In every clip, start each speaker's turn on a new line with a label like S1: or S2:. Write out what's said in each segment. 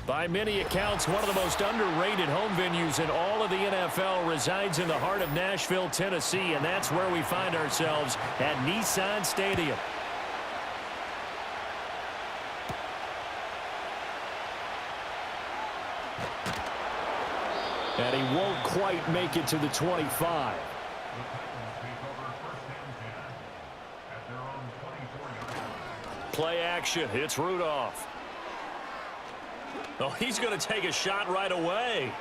S1: By many accounts, one of the most underrated home venues in all of the NFL resides in the heart of Nashville, Tennessee, and that's where we find ourselves at Nissan Stadium. And he won't quite make it to the 25. Play action. It's Rudolph. Oh, he's going to take a shot right away.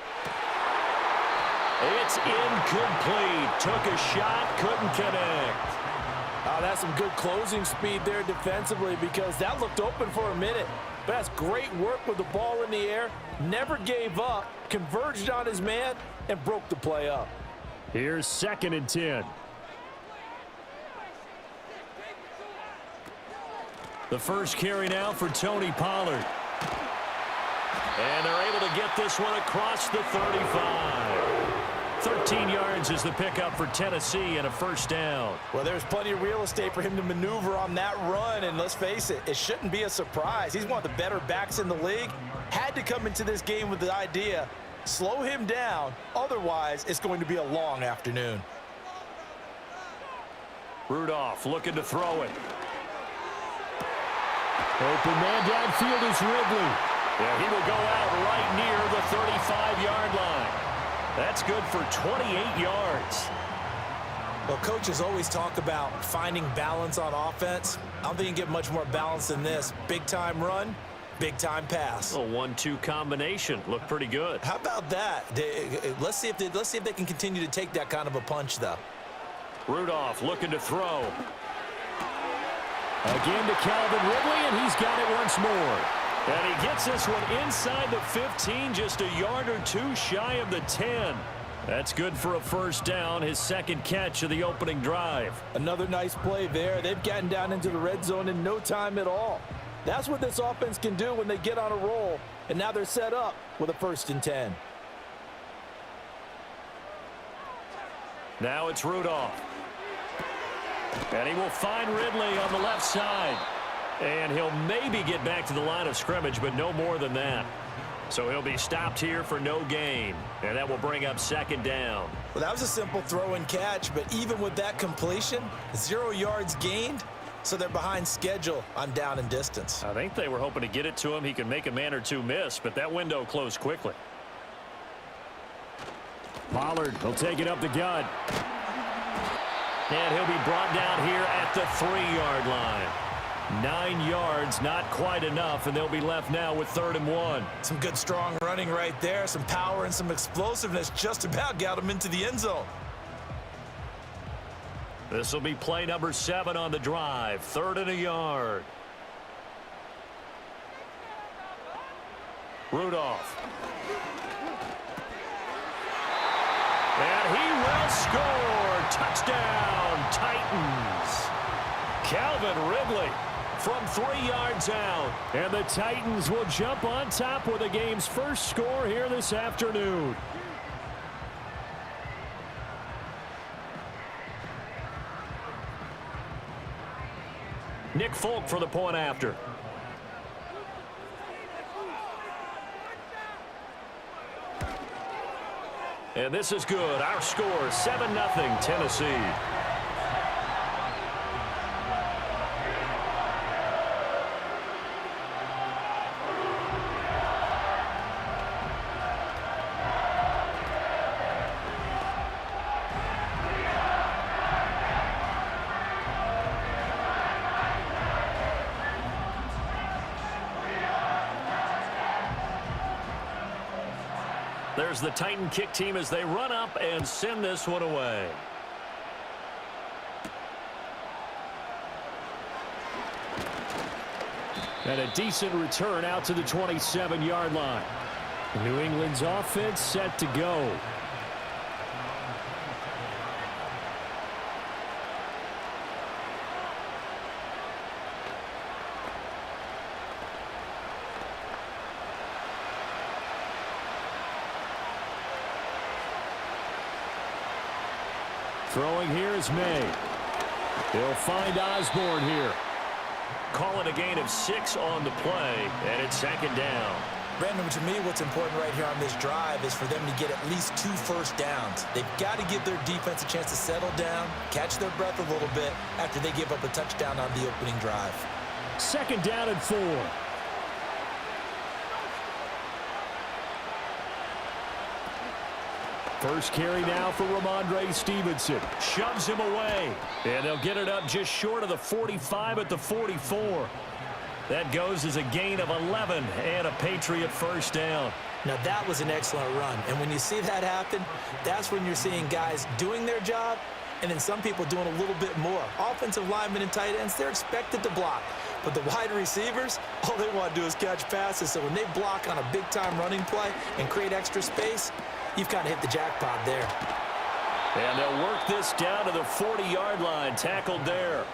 S1: It's incomplete. Took a shot, couldn't connect.
S2: That's some good closing speed there defensively because that looked open for a minute. But that's great work with the ball in the air. Never gave up, converged on his man, and broke the play up.
S1: Here's 2nd and 10. The first carry now for Tony Pollard. And they're able to get this one across the 35. 13 yards is the pickup for Tennessee and a first down.
S2: Well, there's plenty of real estate for him to maneuver on that run, and let's face it, it shouldn't be a surprise. He's one of the better backs in the league. Had to come into this game with the idea, slow him down, otherwise it's going to be a long afternoon.
S1: Rudolph looking to throw it. Open man downfield is Ridley. Yeah, he will go out right near the 35-yard line. That's good for 28 yards.
S2: Well, coaches always talk about finding balance on offense. I don't think you can get much more balance than this. Big-time run, big-time pass.
S1: A 1-2 combination. Looked pretty good.
S2: How about that? Let's see if they can continue to take that kind of a punch, though.
S1: Rudolph looking to throw. Again to Calvin Ridley, and he's got it once more. And he gets this one inside the 15, just a yard or two shy of the 10. That's good for a first down, his second catch of the opening drive.
S2: Another nice play there. They've gotten down into the red zone in no time at all. That's what this offense can do when they get on a roll, and now they're set up with a 1st and 10.
S1: Now it's Rudolph. And he will find Ridley on the left side. And he'll maybe get back to the line of scrimmage, but no more than that. So he'll be stopped here for no gain. And that will bring up 2nd down.
S2: Well, that was a simple throw and catch, but even with that completion, 0 yards gained, so they're behind schedule on down and distance.
S1: I think they were hoping to get it to him. He could make a man or two miss, but that window closed quickly. Pollard will take it up the gut. And he'll be brought down here at the 3-yard line. 9 yards, not quite enough, and they'll be left now with 3rd and 1.
S2: Some good strong running right there, some power and some explosiveness just about got him into the end zone.
S1: This will be play number 7 on the drive, 3rd and a yard. Rudolph. And he will score. Touchdown, Titans. Calvin Ridley from 3 yards out. And the Titans will jump on top with the game's first score here this afternoon. Nick Folk for the point after. And this is good. Our score, 7-0 Tennessee. There's the Titan kick team as they run up and send this one away. And a decent return out to the 27-yard line. New England's offense set to go. Throwing here is Maye. He'll find Osborne here. Call it a gain of 6 on the play, and it's 2nd down.
S2: Brandon, to me, what's important right here on this drive is for them to get at least 2 first downs. They've got to give their defense a chance to settle down, catch their breath a little bit after they give up a touchdown on the opening drive.
S1: 2nd down and 4. First carry now for Ramondre Stevenson. Shoves him away. And they'll get it up just short of the 45 at the 44. That goes as a gain of 11 and a Patriot first down.
S2: Now, that was an excellent run. And when you see that happen, that's when you're seeing guys doing their job and then some people doing a little bit more. Offensive linemen and tight ends, they're expected to block. But the wide receivers, all they want to do is catch passes. So when they block on a big-time running play and create extra space, you've kind of hit the jackpot there.
S1: And they'll work this down to the 40-yard line. Tackled there.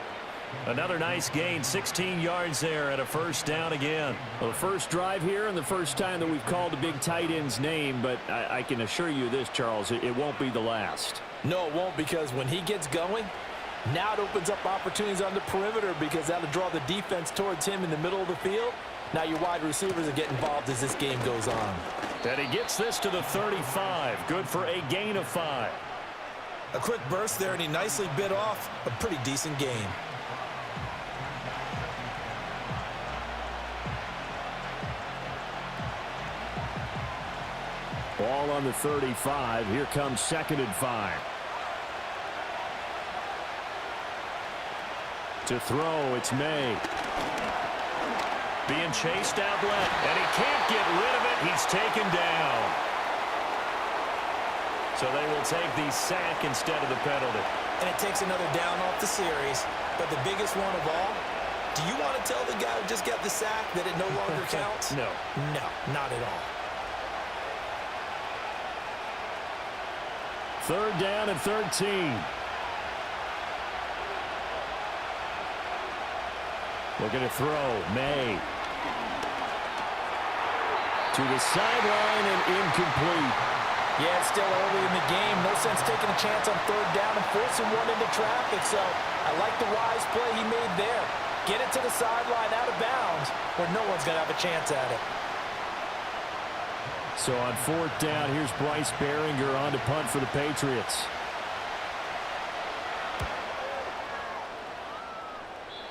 S1: Another nice gain, 16 yards there, and a first down again. Well, the first drive here and the first time that we've called a big tight end's name, but I can assure you this, Charles, it won't be the last.
S2: No, it won't, because when he gets going, now it opens up opportunities on the perimeter because that'll draw the defense towards him in the middle of the field. Now your wide receivers are getting involved as this game goes on.
S1: And he gets this to the 35. Good for a gain of 5.
S2: A quick burst there, and he nicely bit off a pretty decent gain.
S1: Ball on the 35. Here comes 2nd and 5. To throw, it's Maye. Being chased out left, and he can't get rid of it. He's taken down. So they will take the sack instead of the penalty.
S2: And it takes another down off the series. But the biggest one of all, do you want to tell the guy who just got the sack that it no longer counts?
S1: No.
S2: No, not at all.
S1: 3rd down and 13. Looking to throw. Maye. To the sideline and incomplete.
S2: Yeah, it's still early in the game. No sense taking a chance on 3rd down and forcing one into traffic. So I like the wise play he made there. Get it to the sideline out of bounds where no one's going to have a chance at it.
S1: So on 4th down, here's Bryce Behringer on to punt for the Patriots.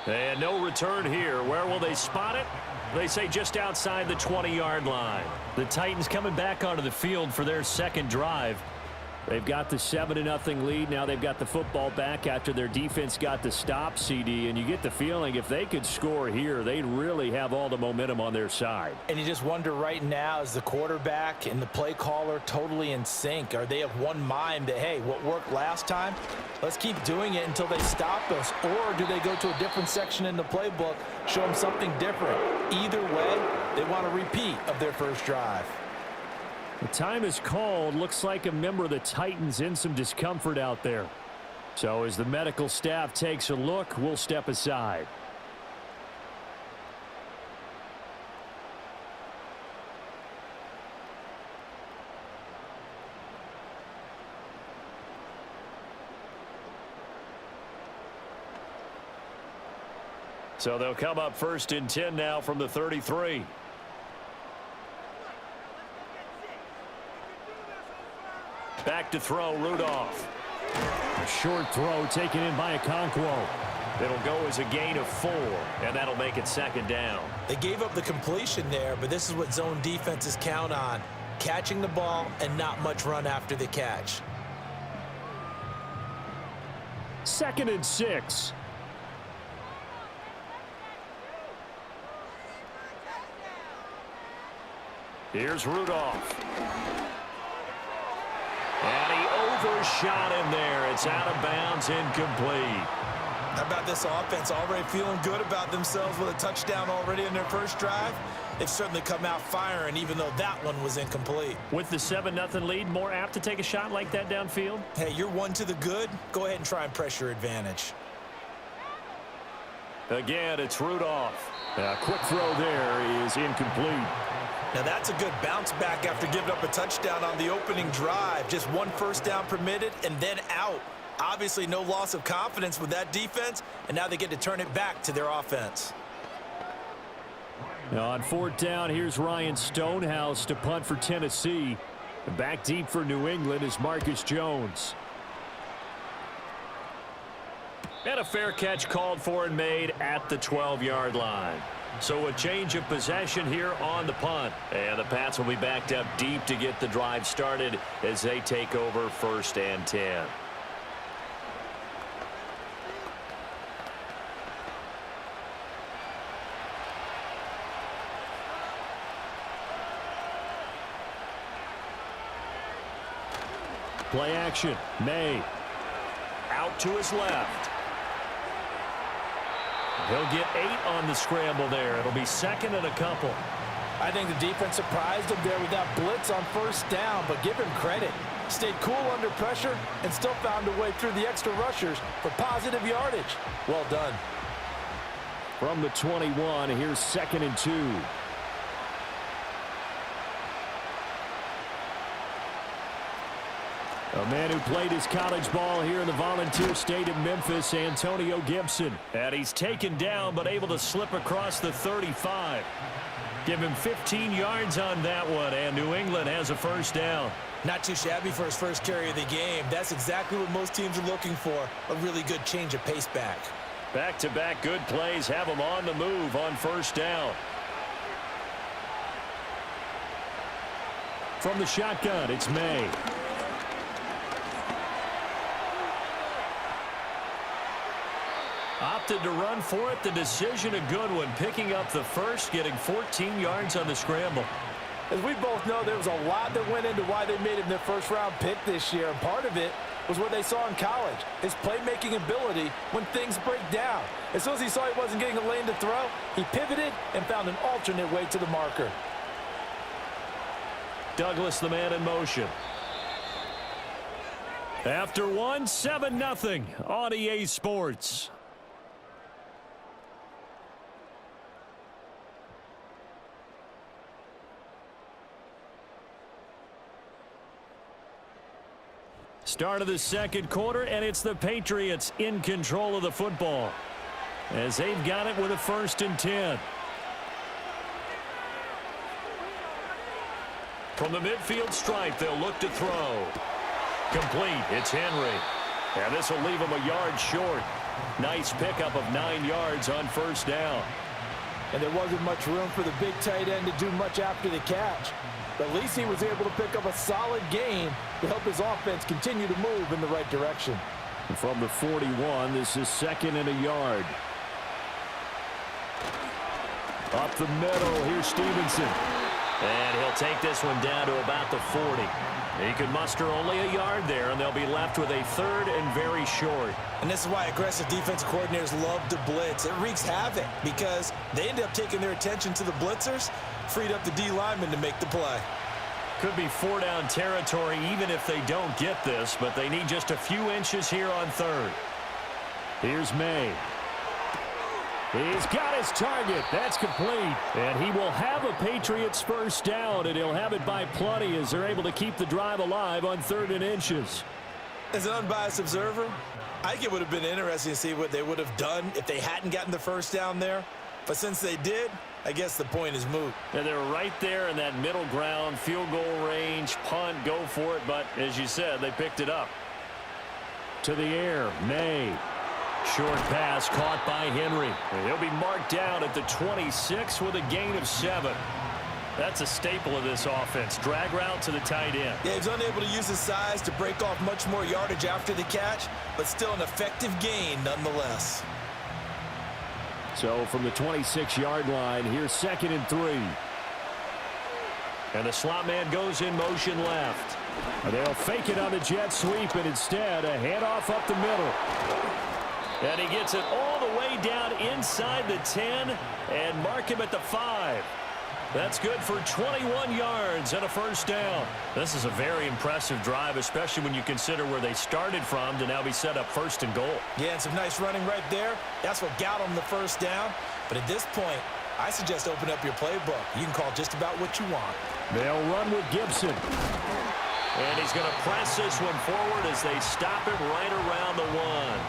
S1: And no return here. Where will they spot it? They say just outside the 20-yard line. The Titans coming back onto the field for their 2nd drive. They've got the 7-0 lead. Now they've got the football back after their defense got the stop, CD. And you get the feeling if they could score here, they'd really have all the momentum on their side.
S2: And you just wonder right now, is the quarterback and the play caller totally in sync? Are they of one mind that, hey, what worked last time, let's keep doing it until they stop us? Or do they go to a different section in the playbook, show them something different? Either way, they want a repeat of their first drive.
S1: The time is called. Looks like a member of the Titans in some discomfort out there. So as the medical staff takes a look, we'll step aside. So they'll come up 1st and 10 now from the 33. Back to throw, Rudolph. A short throw taken in by Okonkwo. It'll go as a gain of 4, and that'll make it 2nd down.
S2: They gave up the completion there, but this is what zone defenses count on. Catching the ball and not much run after the catch.
S1: 2nd and 6. Here's Rudolph. And he overshot him there. It's out of bounds, incomplete.
S2: How about this offense already feeling good about themselves with a touchdown already in their first drive? They've certainly come out firing, even though that one was incomplete.
S1: With the 7-0 lead, more apt to take a shot like that downfield?
S2: Hey, you're one to the good. Go ahead and try and press your advantage.
S1: Again, it's Rudolph. A quick throw there is incomplete.
S2: Now that's a good bounce back after giving up a touchdown on the opening drive. Just 1 first down permitted and then out. Obviously no loss of confidence with that defense, and now they get to turn it back to their offense.
S1: Now on fourth down, here's Ryan Stonehouse to punt for Tennessee. Back deep for New England is Marcus Jones. And a fair catch called for and made at the 12-yard line. So a change of possession here on the punt. And the Pats will be backed up deep to get the drive started as they take over 1st and 10. Play action. Maye. Out to his left. He'll get 8 on the scramble there. It'll be 2nd and a couple.
S2: I think the defense surprised him there with that blitz on 1st down, but give him credit. Stayed cool under pressure and still found a way through the extra rushers for positive yardage. Well done.
S1: From the 21, here's 2nd and 2. A man who played his college ball here in the Volunteer State of Memphis, Antonio Gibson. And he's taken down but able to slip across the 35. Give him 15 yards on that one, and New England has a 1st down.
S2: Not too shabby for his first carry of the game. That's exactly what most teams are looking for, a really good change of pace back.
S1: Back-to-back good plays have him on the move on 1st down. From the shotgun, it's Maye. Opted to run for it. The decision a good one. Picking up the first, getting 14 yards on the scramble.
S2: As we both know, there was a lot that went into why they made him their first-round pick this year. And part of it was what they saw in college, his playmaking ability when things break down. As soon as he saw he wasn't getting a lane to throw, he pivoted and found an alternate way to the marker.
S1: Douglas, the man in motion. After one, 7-0 on EA Sports. Start of the 2nd quarter, and it's the Patriots in control of the football as they've got it with a 1st and 10. From the midfield stripe, they'll look to throw. Complete. It's Henry. And this will leave him a yard short. Nice pickup of 9 yards on 1st down.
S2: And there wasn't much room for the big tight end to do much after the catch. But at least he was able to pick up a solid gain to help his offense continue to move in the right direction.
S1: And from the 41, this is 2nd and a yard. Up the middle, here's Stevenson. And he'll take this one down to about the 40. He could muster only a yard there, and they'll be left with a 3rd and very short.
S2: And this is why aggressive defensive coordinators love to blitz. It wreaks havoc because they end up taking their attention to the blitzers, freed up the D lineman to make the play.
S1: Could be 4-down territory even if they don't get this, but they need just a few inches here on 3rd. Here's Maye. He's got his target. That's complete. And he will have a Patriots 1st down, and he'll have it by plenty as they're able to keep the drive alive on 3rd and inches.
S2: As an unbiased observer, I think it would have been interesting to see what they would have done if they hadn't gotten the 1st down there. But since they did, I guess the point is moot.
S1: And they're right there in that middle ground, field goal range, punt, go for it. But as you said, they picked it up. To the air, Maye. Short pass caught by Henry. And he'll be marked down at the 26 with a gain of 7. That's a staple of this offense. Drag route to the tight end.
S2: Yeah, he's unable to use his size to break off much more yardage after the catch, but still an effective gain nonetheless.
S1: So from the 26-yard line, here's 2nd and 3. And the slot man goes in motion left. They'll fake it on the jet sweep, and instead a handoff up the middle. And he gets it all the way down inside the 10 and mark him at the 5. That's good for 21 yards and a 1st down. This is a very impressive drive, especially when you consider where they started from to now be set up 1st and goal.
S2: Yeah, and some nice running right there. That's what got them the 1st down. But at this point, I suggest open up your playbook. You can call just about what you want.
S1: They'll run with Gibson. And he's going to press this one forward as they stop him right around the 1.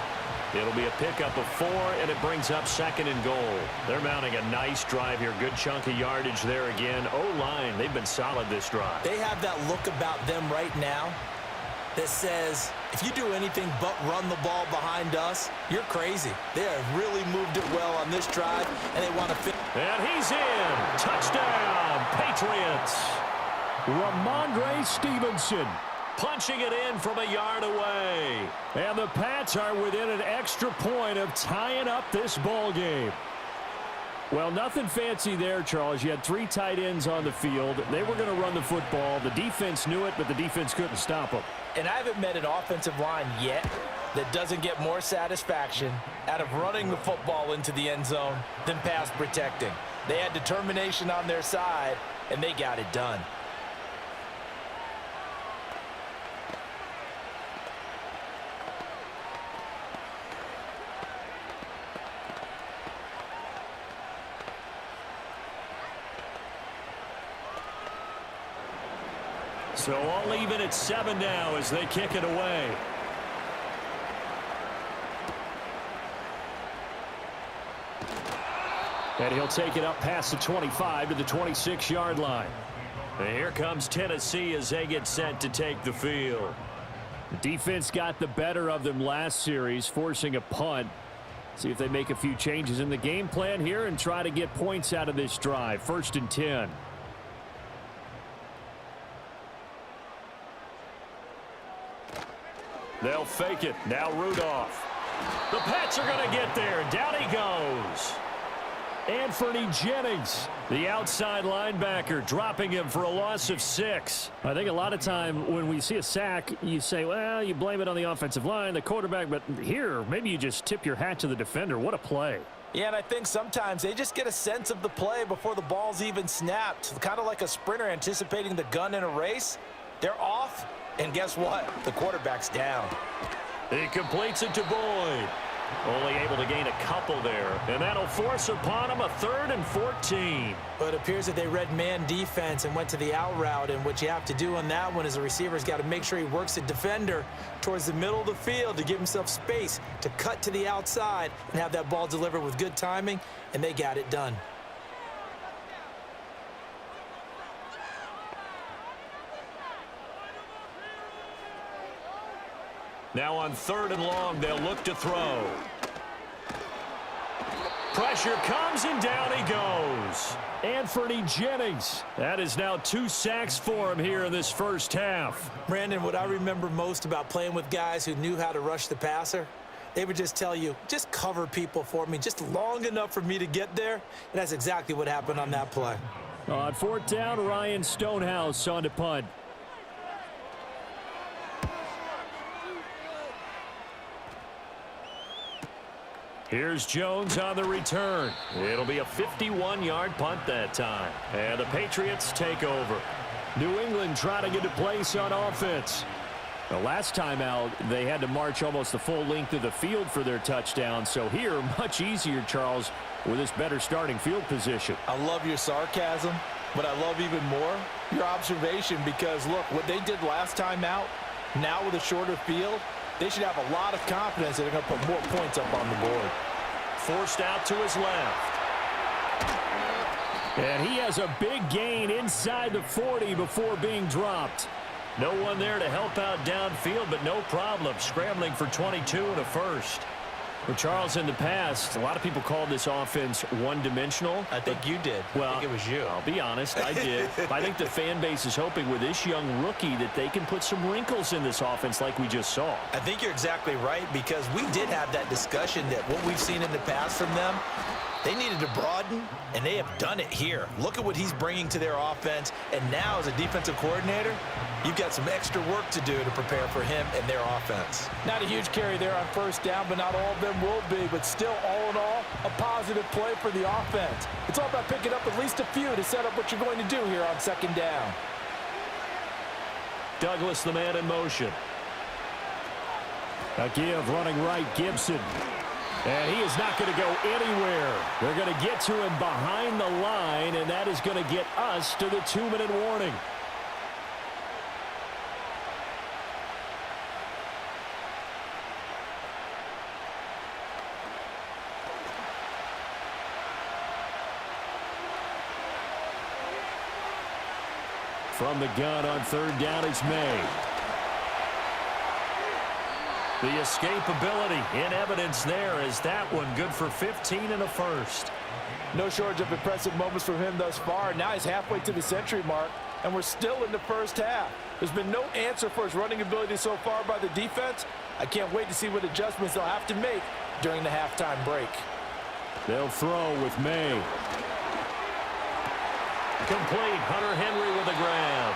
S1: It'll be a pickup of 4, and it brings up 2nd and goal. They're mounting a nice drive here. Good chunk of yardage there again. O-line, they've been solid this drive.
S2: They have that look about them right now that says, if you do anything but run the ball behind us, you're crazy. They have really moved it well on this drive, and they want to fit.
S1: And he's in. Touchdown, Patriots. Ramondre Stevenson punching it in from a yard away. And the Pats are within an extra point of tying up this ball game. Well, nothing fancy there, Charles. You had 3 tight ends on the field. They were going to run the football. The defense knew it, but the defense couldn't stop them.
S2: And I haven't met an offensive line yet that doesn't get more satisfaction out of running the football into the end zone than pass protecting. They had determination on their side, and they got it done.
S1: So all even at 7 now as they kick it away. And he'll take it up past the 25 to the 26-yard line. And here comes Tennessee as they get set to take the field. The defense got the better of them last series, forcing a punt. See if they make a few changes in the game plan here and try to get points out of this drive. 1st and 10. They'll fake it. Now Rudolph. The Pats are going to get there. Down he goes. Anthony Jennings, the outside linebacker, dropping him for a loss of 6. I think a lot of time when we see a sack, you say, well, you blame it on the offensive line, the quarterback, but here, maybe you just tip your hat to the defender. What a play.
S2: Yeah, and I think sometimes they just get a sense of the play before the ball's even snapped. Kind of like a sprinter anticipating the gun in a race. They're off. And guess what? The quarterback's down.
S1: He completes it to Boyd. Only able to gain a couple there. And that'll force upon him a 3rd and 14.
S2: But it appears that they read man defense and went to the out route. And what you have to do on that one is the receiver's got to make sure he works the defender towards the middle of the field to give himself space to cut to the outside and have that ball delivered with good timing. And they got it done.
S1: Now on 3rd and long, they'll look to throw. Pressure comes, and down he goes. Anthony Jennings. That is now 2 sacks for him here in this first half.
S2: Brandon, what I remember most about playing with guys who knew how to rush the passer, they would just tell you, just cover people for me, just long enough for me to get there. And that's exactly what happened on that play.
S1: On 4th down, Ryan Stonehouse on to punt. Here's Jones on the return. It'll be a 51-yard punt that time. And the Patriots take over. New England trying to get a place on offense. The last time out, they had to march almost the full length of the field for their touchdown. So here, much easier, Charles, with this better starting field position.
S2: I love your sarcasm, but I love even more your observation because, look, what they did last time out, now with a shorter field, they should have a lot of confidence that they're going to put more points up on the board.
S1: Forced out to his left. And he has a big gain inside the 40 before being dropped. No one there to help out downfield, but no problem. Scrambling for 22 and a first. Well, Charles, in the past, a lot of people called this offense one-dimensional.
S2: I think you did.
S1: Well,
S2: I think it was you.
S1: I'll be honest, I did. I think the fan base is hoping with this young rookie that they can put some wrinkles in this offense like we just saw.
S2: I think you're exactly right because we did have that discussion that what we've seen in the past from them, they needed to broaden, and they have done it here. Look at what he's bringing to their offense, and now as a defensive coordinator, you've got some extra work to do to prepare for him and their offense. Not a huge carry there on 1st down, but not all of them will be. But still, all in all, a positive play for the offense. It's all about picking up at least a few to set up what you're going to do here on 2nd down.
S1: Douglas, the man in motion. A give running right, Gibson. And he is not going to go anywhere. They're going to get to him behind the line, and that is going to get us to the 2-minute warning. From the gun on third down is Maye. The escapability in evidence there as that one good for 15 and a first.
S2: No shortage of impressive moments from him thus far. Now he's halfway to the century mark, and we're still in the first half. There's been no answer for his running ability so far by the defense. I can't wait to see what adjustments they'll have to make during the halftime break.
S1: They'll throw with Maye. Complete. Hunter Henry with a grab.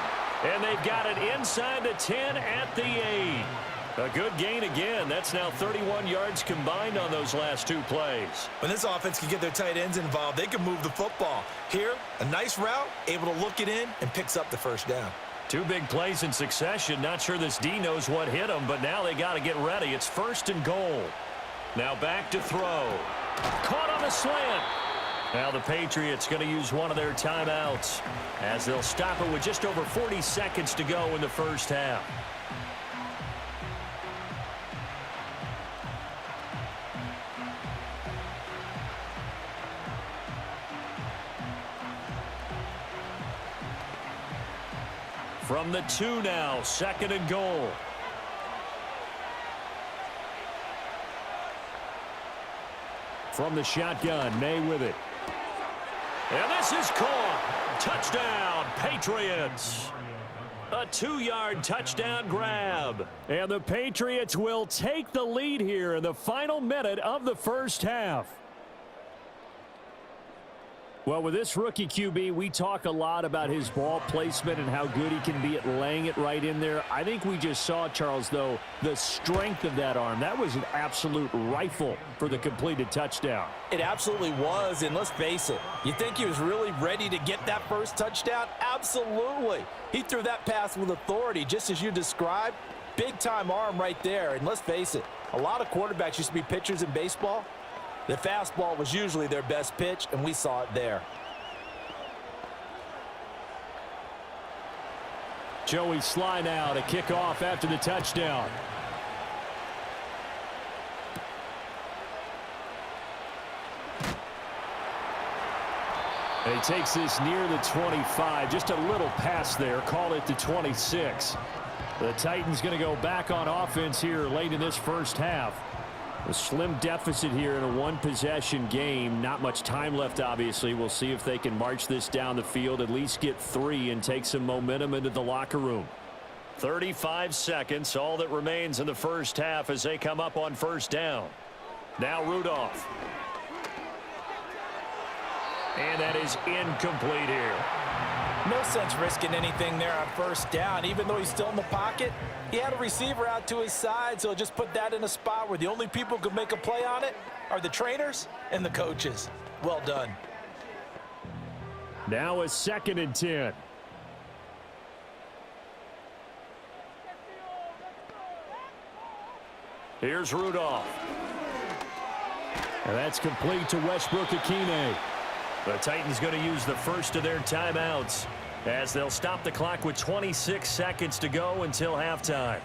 S1: And they've got it inside the 10 at the 8. A good gain again. That's now 31 yards combined on those last two plays.
S2: When this offense can get their tight ends involved, they can move the football. Here, a nice route, able to look it in, and picks up the first down.
S1: Two big plays in succession. Not sure this D knows what hit them, but now they got to get ready. It's first and goal. Now back to throw. Caught on the slant. Now the Patriots going to use one of their timeouts as they'll stop it with just over 40 seconds to go in the first half. From the 2 now, second and goal. From the shotgun, Maye with it. And this is caught. Touchdown, Patriots. A 2-yard touchdown grab. And the Patriots will take the lead here in the final minute of the first half. Well, with this rookie QB, we talk a lot about his ball placement and how good he can be at laying it right in there. I think we just saw, Charles, though, the strength of that arm. That was an absolute rifle for the completed touchdown.
S2: It absolutely was, and let's face it, you think he was really ready to get that first touchdown? Absolutely. He threw that pass with authority, just as you described. Big-time arm right there, and let's face it, a lot of quarterbacks used to be pitchers in baseball. The fastball was usually their best pitch, and we saw it there.
S1: Joey Sly now to kick off after the touchdown. And he takes this near the 25. Just a little pass there. Call it the 26. The Titans going to go back on offense here late in this first half. A slim deficit here in a one-possession game. Not much time left, obviously. We'll see if they can march this down the field, at least get 3 and take some momentum into the locker room. 35 seconds, all that remains in the first half as they come up on first down. Now Rudolph. And that is incomplete here.
S2: No sense risking anything there on first down. Even though he's still in the pocket, he had a receiver out to his side, so just put that in a spot where the only people who could make a play on it are the trainers and the coaches. Well done.
S1: Now a 2nd and 10. Here's Rudolph. And that's complete to Westbrook-Akine. The Titans going to use the first of their timeouts as they'll stop the clock with 26 seconds to go until halftime.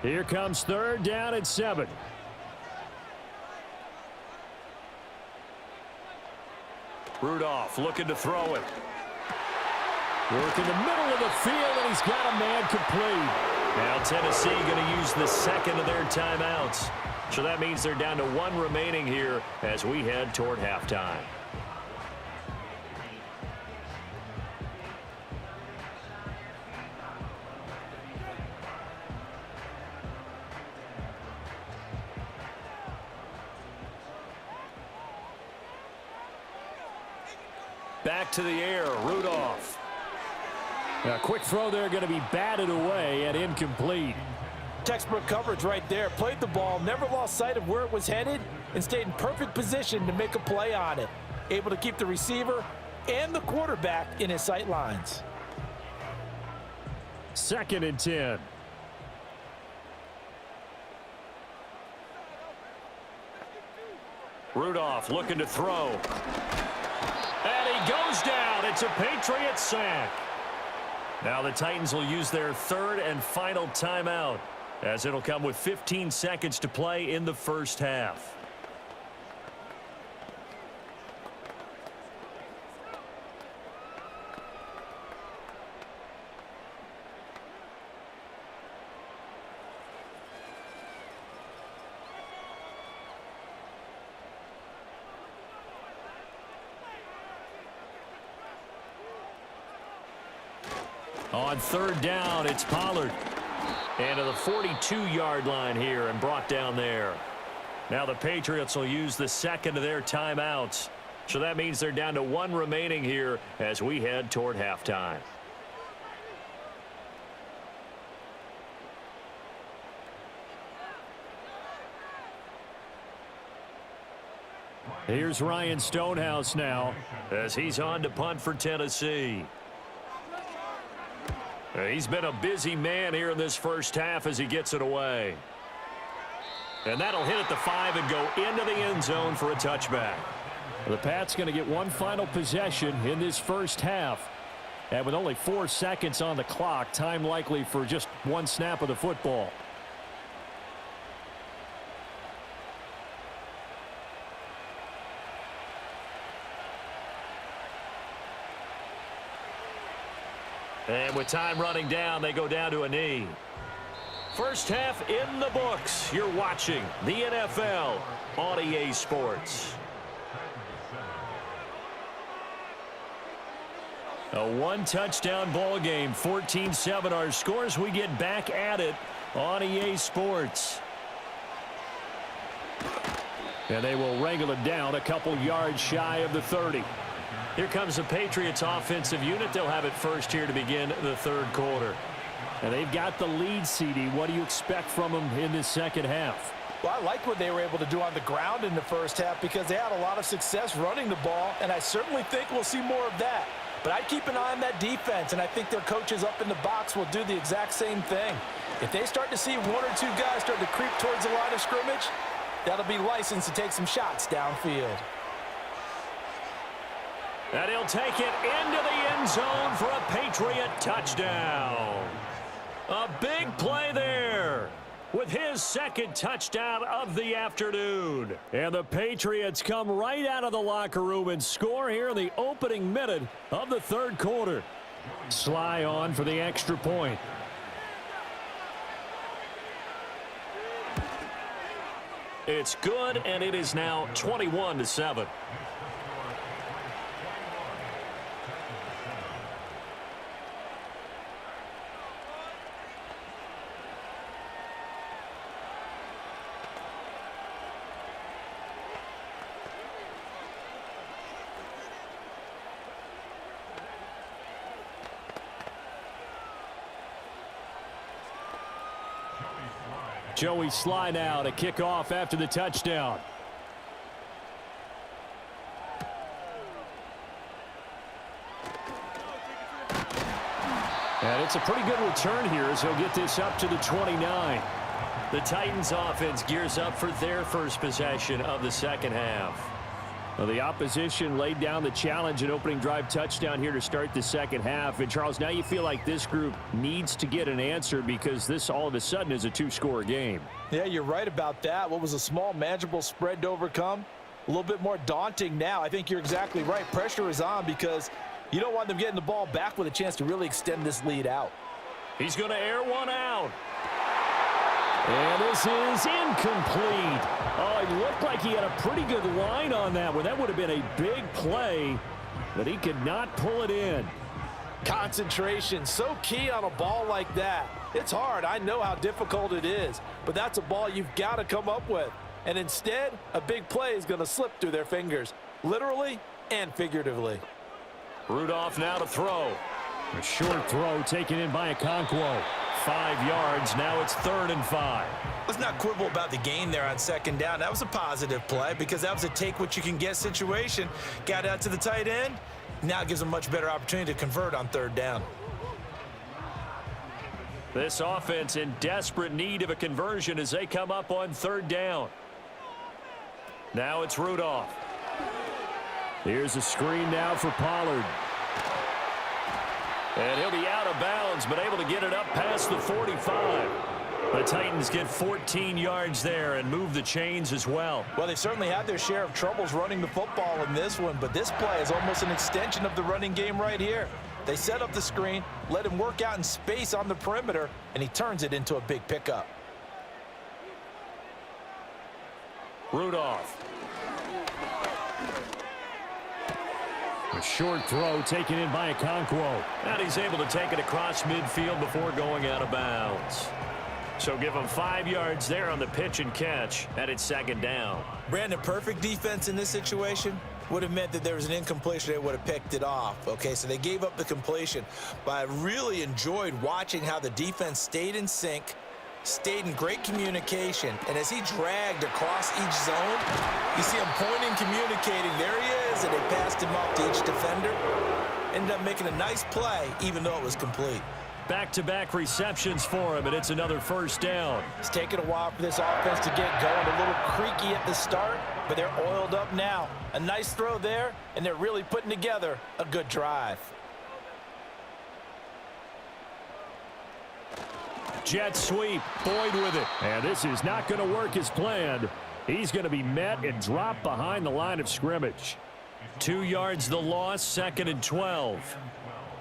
S1: Here comes third down and 7. Rudolph looking to throw it. Work in the middle of the field, and he's got a man complete. Now Tennessee going to use the second of their timeouts. So that means they're down to 1 remaining here as we head toward halftime. Back to the air, Rudolph. A quick throw there going to be batted away and incomplete.
S2: Textbook coverage right there. Played the ball, never lost sight of where it was headed, and stayed in perfect position to make a play on it. Able to keep the receiver and the quarterback in his sight lines.
S1: 2nd and 10. Rudolph looking to throw. And he goes down. It's a Patriots sack. Now the Titans will use their 3rd and final timeout as it'll come with 15 seconds to play in the first half. On third down, it's Pollard. And to the 42-yard line here and brought down there. Now the Patriots will use the second of their timeouts. So that means they're down to one remaining here as we head toward halftime. Here's Ryan Stonehouse now as he's on to punt for Tennessee. He's been a busy man here in this first half as he gets it away. And that'll hit at the 5 and go into the end zone for a touchback. The Pats going to get one final possession in this first half. And with only 4 seconds on the clock, time likely for just one snap of the football. And with time running down, they go down to a knee. First half in the books. You're watching the NFL on EA Sports. A one-touchdown ball game, 14-7 our scores. We get back at it on EA Sports. And they will wrangle it down a couple yards shy of the 30. Here comes the Patriots offensive unit. They'll have it first here to begin the third quarter. And they've got the lead, CD. What do you expect from them in this second half?
S2: Well, I like what they were able to do on the ground in the first half because they had a lot of success running the ball, and I certainly think we'll see more of that. But I'd keep an eye on that defense, and I think their coaches up in the box will do the exact same thing. If they start to see one or two guys start to creep towards the line of scrimmage, that'll be licensed to take some shots downfield.
S1: And he'll take it into the end zone for a Patriot touchdown. A big play there with his second touchdown of the afternoon. And the Patriots come right out of the locker room and score here in the opening minute of the third quarter. Sly on for the extra point. It's good, and it is now 21-7. Joey Sly now to kick off after the touchdown. And it's a pretty good return here as he'll get this up to the 29. The Titans offense gears up for their first possession of the second half. Well, the opposition laid down the challenge and opening drive touchdown here to start the second half. And, Charles, now you feel like this group needs to get an answer because this all of a sudden is a two-score game.
S2: Yeah, you're right about that. What was a small, manageable spread to overcome? A little bit more daunting now. I think you're exactly right. Pressure is on because you don't want them getting the ball back with a chance to really extend this lead out.
S1: He's going to air one out. And this is incomplete. Oh, it looked like he had a pretty good line on that one. That would have been a big play, but he could not pull it in.
S2: Concentration, so key on a ball like that. It's hard. I know how difficult it is, but that's a ball you've got to come up with. And instead, a big play is going to slip through their fingers, literally and figuratively.
S1: Rudolph now to throw.
S3: A short throw taken in by Okonkwo.
S1: 5 yards. Now it's 3rd and 5.
S2: Let's not quibble about the gain there on second down. That was a positive play because that was a take-what-you-can-get situation. Got out to the tight end. Now it gives a much better opportunity to convert on 3rd down.
S1: This offense in desperate need of a conversion as they come up on 3rd down. Now it's Rudolph.
S3: Here's a screen now for Pollard.
S1: And he'll be out of bounds, but able to get it up past the 45. The Titans get 14 yards there and move the chains as well.
S2: Well, they certainly had their share of troubles running the football in this one, but this play is almost an extension of the running game right here. They set up the screen, let him work out in space on the perimeter, and he turns it into a big pickup.
S1: Rudolph.
S3: A short throw taken in by Okonkwo.
S1: And he's able to take it across midfield before going out of bounds. So give him 5 yards there on the pitch and catch, and it's second down.
S2: Brandon, perfect defense in this situation would have meant that there was an incompletion. They would have picked it off. Okay, so they gave up the completion. But I really enjoyed watching how the defense stayed in sync, stayed in great communication, and as he dragged across each zone, you see him pointing, communicating. There he is, and they passed him off to each defender. Ended up making a nice play, even though it was complete.
S1: Back-to-back receptions for him, and it's another first down.
S2: It's taken a while for this offense to get going. A little creaky at the start, but they're oiled up now. A nice throw there, and they're really putting together a good drive.
S1: Jet sweep, Boyd with it.
S3: And this is not going to work as planned. He's going to be met and dropped behind the line of scrimmage.
S1: 2 yards the loss, second and 12.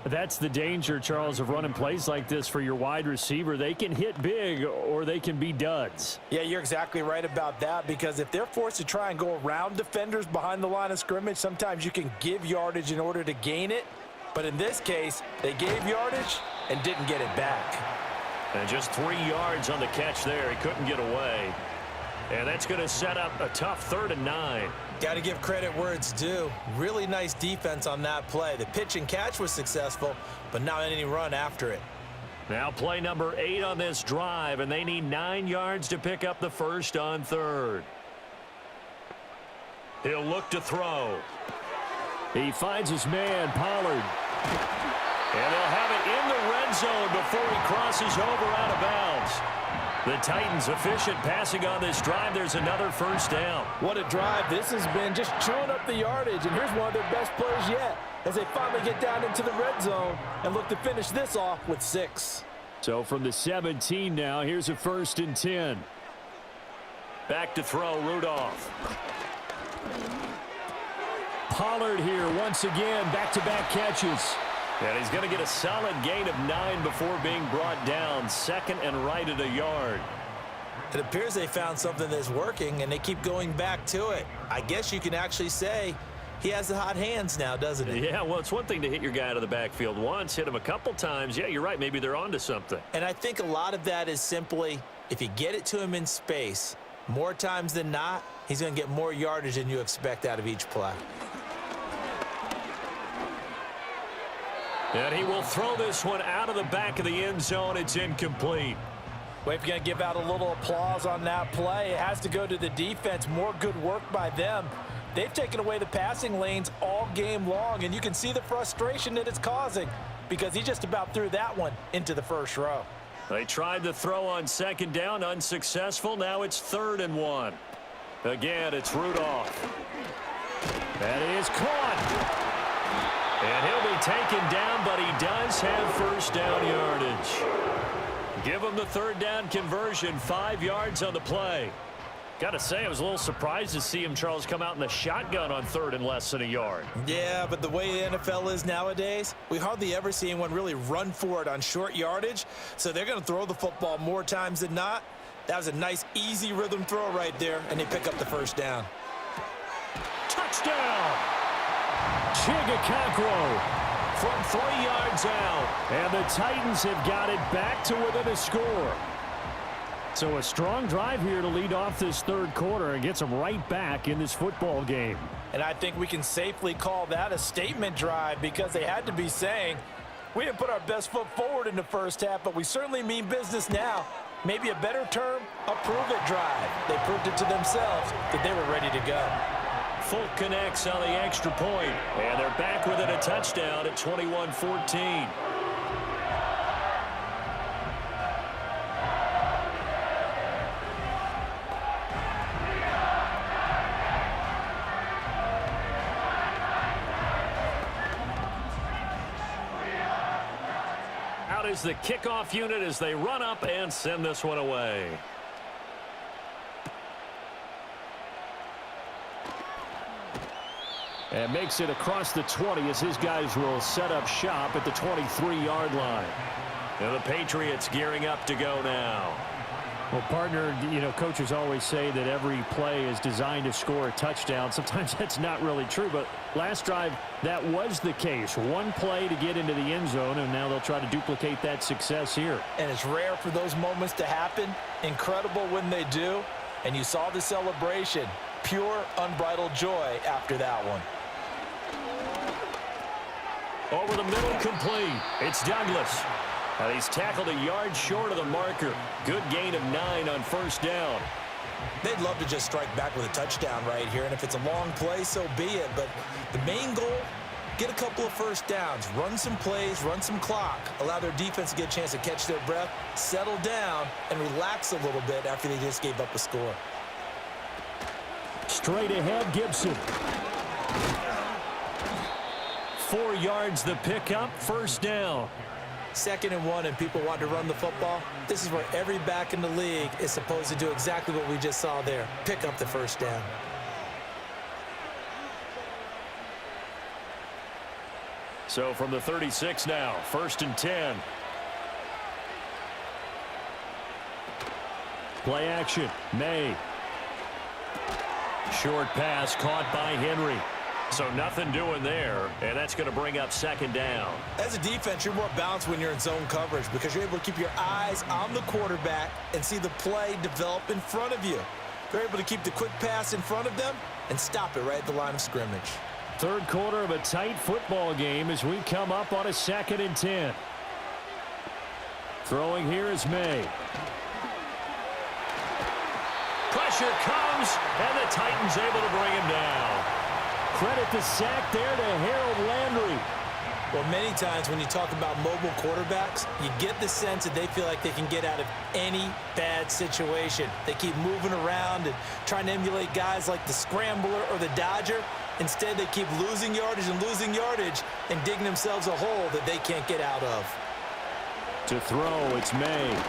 S3: That's the danger, Charles, of running plays like this for your wide receiver. They can hit big or they can be duds.
S2: Yeah, you're exactly right about that, because if they're forced to try and go around defenders behind the line of scrimmage, sometimes you can give yardage in order to gain it. But in this case, they gave yardage and didn't get it back.
S1: And just 3 yards on the catch there. He couldn't get away. And that's going to set up a tough 3rd and 9.
S2: Got to give credit where it's due. Really nice defense on that play. The pitch and catch was successful, but not any run after it.
S1: Now play number 8 on this drive, and they need 9 yards to pick up the first on 3rd. He'll look to throw.
S3: He finds his man, Pollard.
S1: And they'll have it in the red zone before he crosses over out of bounds. The Titans efficient passing on this drive. There's another first down.
S2: What a drive this has been, just chewing up the yardage. And here's one of their best plays yet as they finally get down into the red zone and look to finish this off with 6.
S3: So from the 17 now, here's a 1st and 10.
S1: Back to throw, Rudolph.
S3: Pollard here once again, back-to-back catches.
S1: And he's going to get a solid gain of 9 before being brought down. Second and right at a yard.
S2: It appears they found something that's working, and they keep going back to it. I guess you can actually say he has the hot hands now, doesn't he?
S1: Yeah, well, it's one thing to hit your guy out of the backfield once, hit him a couple times. Yeah, you're right. Maybe they're onto something.
S2: And I think a lot of that is simply if you get it to him in space, more times than not, he's going to get more yardage than you expect out of each play.
S1: And he will throw this one out of the back of the end zone. It's incomplete.
S2: Well, if you're going to give out a little applause on that play, it has to go to the defense. More good work by them. They've taken away the passing lanes all game long, and you can see the frustration that it's causing because he just about threw that one into the first row.
S1: They tried to throw on second down, unsuccessful. Now it's 3rd and 1. Again, it's Rudolph.
S3: That is caught.
S1: And he'll be taken down, but he does have first down yardage. Give him the 3rd down conversion, 5 yards on the play. Got to say, I was a little surprised to see him, Charles, come out in the shotgun on 3rd and less than a yard.
S2: Yeah, but the way the NFL is nowadays, we hardly ever see anyone really run for it on short yardage. So they're going to throw the football more times than not. That was a nice, easy rhythm throw right there, and they pick up the first down.
S1: Touchdown!
S3: Okonkwo
S1: From 3 yards out.
S3: And the Titans have got it back to within a score. So a strong drive here to lead off this 3rd quarter and gets them right back in this football game.
S2: And I think we can safely call that a statement drive because they had to be saying, we didn't put our best foot forward in the first half, but we certainly mean business now. Maybe a better term, a prove-it drive. They proved it to themselves that they were ready to go.
S1: Folk connects on the extra point, and they're back within a touchdown at 21-14. is the kickoff unit as they run up and send this one away.
S3: And makes it across the 20 as his guys will set up shop at the 23-yard line.
S1: And the Patriots gearing up to go now.
S3: Well, partner, you know, coaches always say that every play is designed to score a touchdown. Sometimes that's not really true, but last drive, that was the case. One play to get into the end zone, and now they'll try to duplicate that success here.
S2: And it's rare for those moments to happen. Incredible when they do. And you saw the celebration. Pure, unbridled joy after that one.
S1: Over the middle, complete. It's Douglas. He's tackled a yard short of the marker. Good gain of 9 on first down.
S2: They'd love to just strike back with a touchdown right here, and if it's a long play, so be it. But the main goal, get a couple of first downs, run some plays, run some clock, allow their defense to get a chance to catch their breath, settle down, and relax a little bit after they just gave up a score.
S3: Straight ahead, Gibson.
S1: 4 yards the pickup, first down.
S2: 2nd and 1, and people want to run the football. This is where every back in the league is supposed to do exactly what we just saw there. Pick up the first down.
S1: So from the 36 now, 1st and 10.
S3: Play action, Maye.
S1: Short pass caught by Henry. So nothing doing there, and that's going to bring up 2nd down.
S2: As a defense, you're more balanced when you're in zone coverage because you're able to keep your eyes on the quarterback and see the play develop in front of you. They're able to keep the quick pass in front of them and stop it right at the line of scrimmage.
S3: Third quarter of a tight football game as we come up on a 2nd and 10. Throwing here is Maye.
S1: Pressure comes, and the Titans able to bring him down.
S3: Credit the sack there to Harold Landry.
S2: Well, many times when you talk about mobile quarterbacks, you get the sense that they feel like they can get out of any bad situation. They keep moving around and trying to emulate guys like the Scrambler or the Dodger. Instead, they keep losing yardage and digging themselves a hole that they can't get out of.
S3: To throw, it's Maye.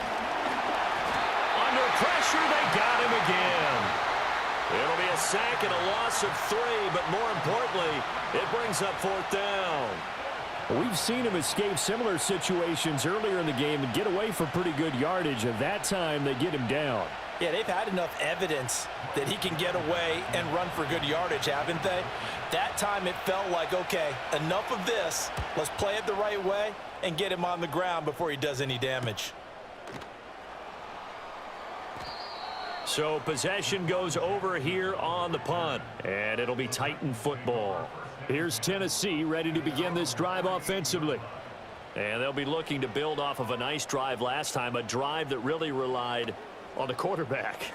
S1: Under pressure, they got him again. It'll be a sack and a loss of 3, but more importantly, it brings up 4th down.
S3: We've seen him escape similar situations earlier in the game and get away for pretty good yardage. At that time, they get him down.
S2: Yeah, they've had enough evidence that he can get away and run for good yardage, haven't they? That time it felt like, okay, enough of this. Let's play it the right way and get him on the ground before he does any damage.
S1: So possession goes over here on the punt, and it'll be Titan football.
S3: Here's Tennessee ready to begin this drive offensively.
S1: And they'll be looking to build off of a nice drive last time, a drive that really relied on the quarterback.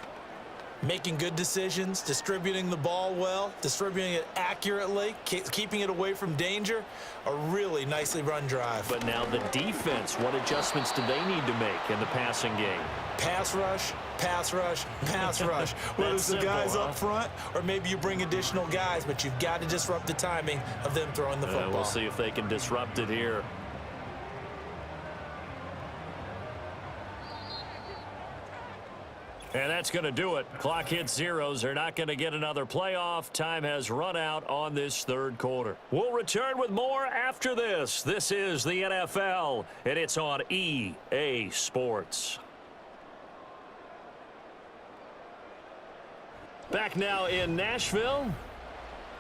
S2: Making good decisions, distributing the ball well, distributing it accurately, keeping it away from danger. A really nicely run drive.
S1: But now the defense, what adjustments do they need to make in the passing game?
S2: Pass rush, pass rush, pass rush. Whether it's the guys up front or maybe you bring additional guys, but you've got to disrupt the timing of them throwing the football.
S1: We'll see if they can disrupt it here. And that's going to do it. Clock hits zeros. They're not going to get another playoff. Time has run out on this 3rd quarter. We'll return with more after this. This is the NFL, and it's on EA Sports. Back now in Nashville.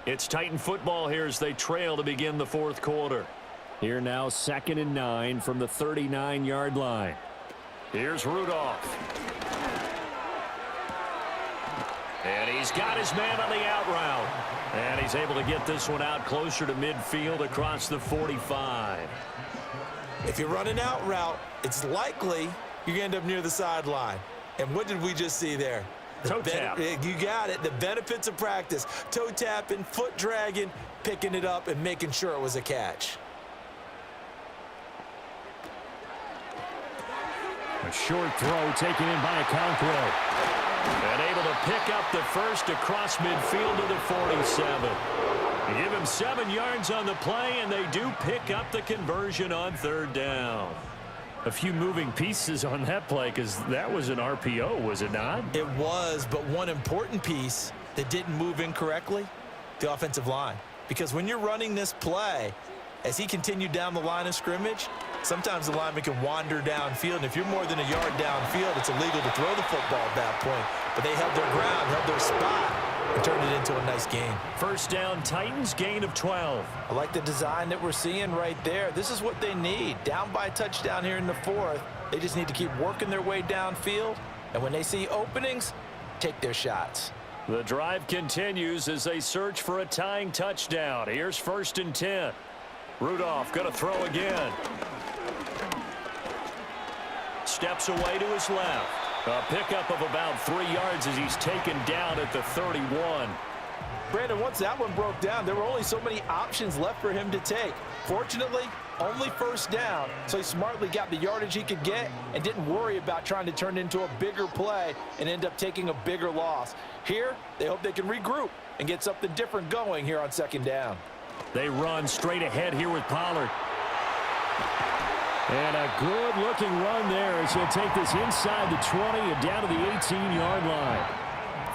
S1: It's Titan football here as they trail to begin the 4th quarter.
S3: Here now, 2nd and 9 from the 39-yard line.
S1: Here's Rudolph. And he's got his man on the out route. And he's able to get this one out closer to midfield across the 45.
S2: If you run an out route, it's likely you're going to end up near the sideline. And what did we just see there?
S1: Toe tap.
S2: You got it. The benefits of practice. Toe tapping, foot dragging, picking it up, and making sure it was a catch.
S3: A short throw taken in by Okonkwo.
S1: And able to pick up the first across midfield to the 47. Give him 7 yards on the play, and they do pick up the conversion on 3rd down.
S3: a few moving pieces on that play because that was an RPO, was it not?
S2: It was, but one important piece that didn't move incorrectly, the offensive line. Because when you're running this play, as he continued down the line of scrimmage, sometimes the lineman can wander downfield, and if you're more than a yard downfield, it's illegal to throw the football at that point. But they held their ground, held their spot, and turned it into a nice gain.
S3: First down, Titans, gain of 12.
S2: I like the design that we're seeing right there. This is what they need. Down by a touchdown here in the fourth. They just need to keep working their way downfield, and when they see openings, take their shots.
S3: The drive continues as they search for a tying touchdown. Here's 1st and 10. Rudolph going to throw again. Steps away to his left. A pickup of about 3 yards as he's taken down at the 31.
S2: Brandon, once that one broke down, there were only so many options left for him to take. Fortunately, only first down, so he smartly got the yardage he could get and didn't worry about trying to turn it into a bigger play and end up taking a bigger loss. Here, they hope they can regroup and get something different going here on 2nd down.
S3: They run straight ahead here with Pollard. And a good-looking run there as he'll take this inside the 20 and down to the 18-yard line.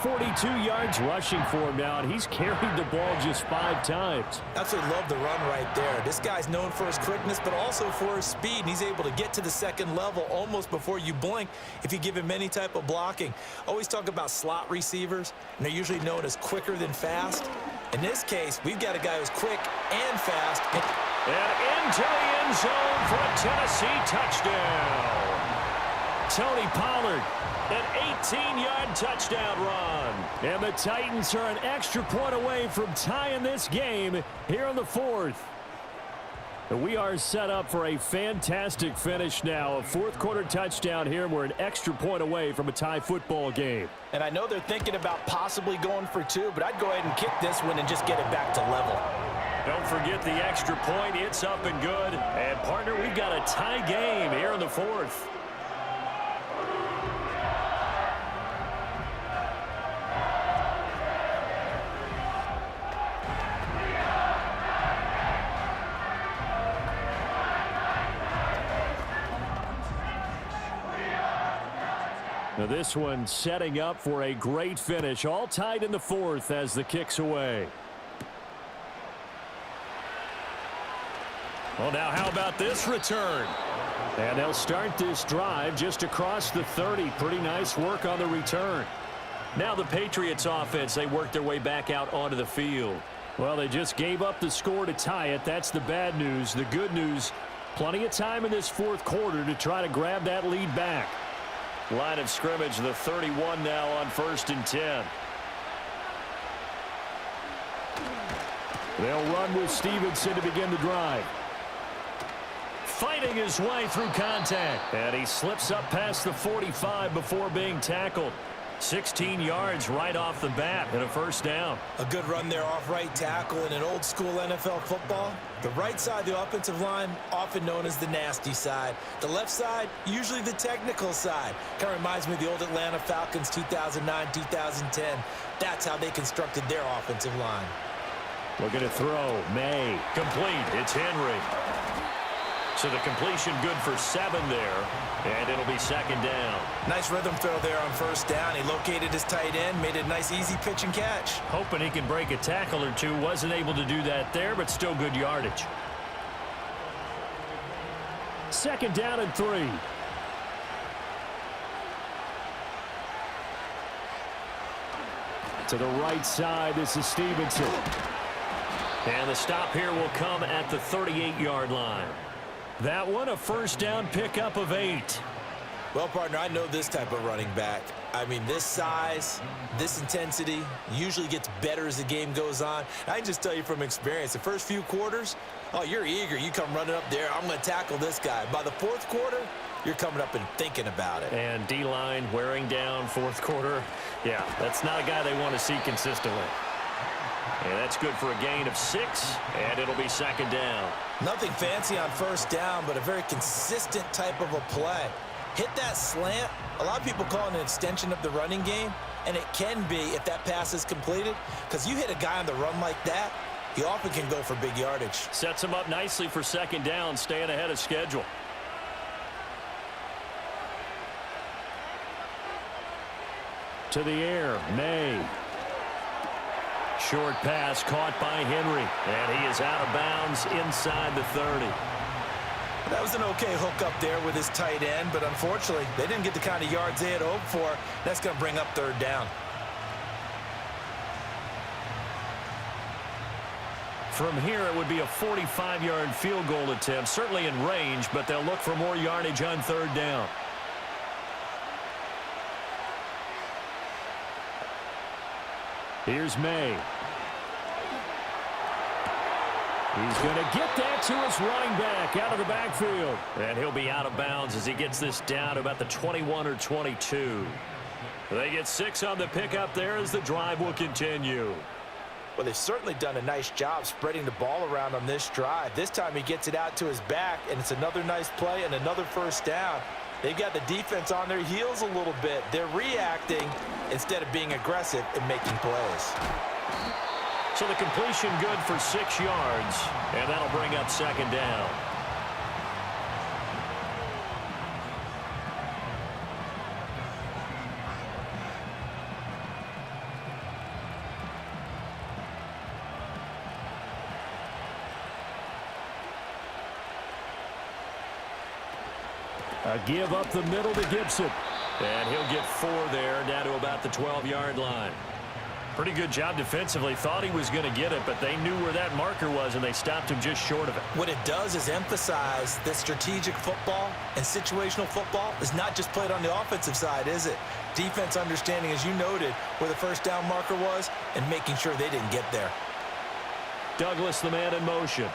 S3: 42 yards rushing for him now, and he's carried the ball just 5 times.
S2: Absolutely love the run right there. This guy's known for his quickness, but also for his speed, and he's able to get to the 2nd level almost before you blink if you give him any type of blocking. Always talk about slot receivers, and they're usually known as quicker than fast. In this case, we've got a guy who's quick and fast.
S1: And into the end zone for a Tennessee touchdown.
S3: Tony Pollard, an 18-yard touchdown run. And the Titans are an extra point away from tying this game here in the 4th. We are set up for a fantastic finish now. A 4th-quarter touchdown here. We're an extra point away from a tie football game.
S2: And I know they're thinking about possibly going for 2, but I'd go ahead and kick this one and just get it back to level.
S3: Don't forget the extra point. It's up and good. And, partner, we've got a tie game here in the 4th. Now this one setting up for a great finish. All tied in the 4th as the kick's away. Well, now how about this return? And they'll start this drive just across the 30. Pretty nice work on the return. Now the Patriots offense, they work their way back out onto the field. Well, they just gave up the score to tie it. That's the bad news. The good news, plenty of time in this 4th quarter to try to grab that lead back. Line of scrimmage, the 31 now on 1st and 10. They'll run with Stevenson to begin the drive. Fighting his way through contact. And he slips up past the 45 before being tackled. 16 yards right off the bat and a 1st down.
S2: A good run there off right tackle in an old school NFL football. The right side of the offensive line, often known as the nasty side. The left side, usually the technical side. Kind of reminds me of the old Atlanta Falcons 2009, 2010. That's how they constructed their offensive line.
S3: Looking to throw. Maye. Complete. It's Henry. So the completion good for 7 there. And it'll be 2nd down.
S2: Nice rhythm throw there on 1st down. He located his tight end, made a nice easy pitch and catch.
S3: Hoping he can break a tackle or two. Wasn't able to do that there, but still good yardage. 2nd down and 3. To the right side, this is Stevenson. And the stop here will come at the 38-yard line. That one, a 1st down pickup of 8.
S2: Well, partner, I know this type of running back. I mean, this size, this intensity usually gets better as the game goes on. I can just tell you from experience, the first few quarters, oh, you're eager. You come running up there. I'm going to tackle this guy. By the 4th quarter, you're coming up and thinking about it.
S3: And D-line wearing down 4th quarter. Yeah, that's not a guy they want to see consistently. And that's good for a gain of 6, and it'll be 2nd down.
S2: Nothing fancy on 1st down, but a very consistent type of a play. Hit that slant. A lot of people call it an extension of the running game, and it can be if that pass is completed, because you hit a guy on the run like that, he often can go for big yardage.
S3: Sets him up nicely for 2nd down, staying ahead of schedule. to the air. Maye. Short pass caught by Henry, and he is out of bounds inside the 30.
S2: That was an okay hook up there with his tight end, but unfortunately, they didn't get the kind of yards they had hoped for. That's going to bring up third down.
S3: From here, it would be a 45-yard field goal attempt, certainly in range, but they'll look for more yardage on third down. Here's Maye. He's going to get that to his running back out of the backfield. And he'll be out of bounds as he gets this down to about the 21 or 22. They get 6 on the pickup there as the drive will continue.
S2: Well, they've certainly done a nice job spreading the ball around on this drive. This time he gets it out to his back, and it's another nice play and another first down. They've got the defense on their heels a little bit. They're reacting instead of being aggressive and making plays.
S3: So the completion good for 6 yards, and that'll bring up second down. A give up the middle to Gibson. And he'll get 4 there, down to about the 12-yard line. Pretty good job defensively. Thought he was going to get it, but they knew where that marker was, and they stopped him just short of it.
S2: What it does is emphasize that strategic football and situational football is not just played on the offensive side, is it? Defense understanding, as you noted, where the first down marker was and making sure they didn't get there.
S3: Douglas, the man in motion.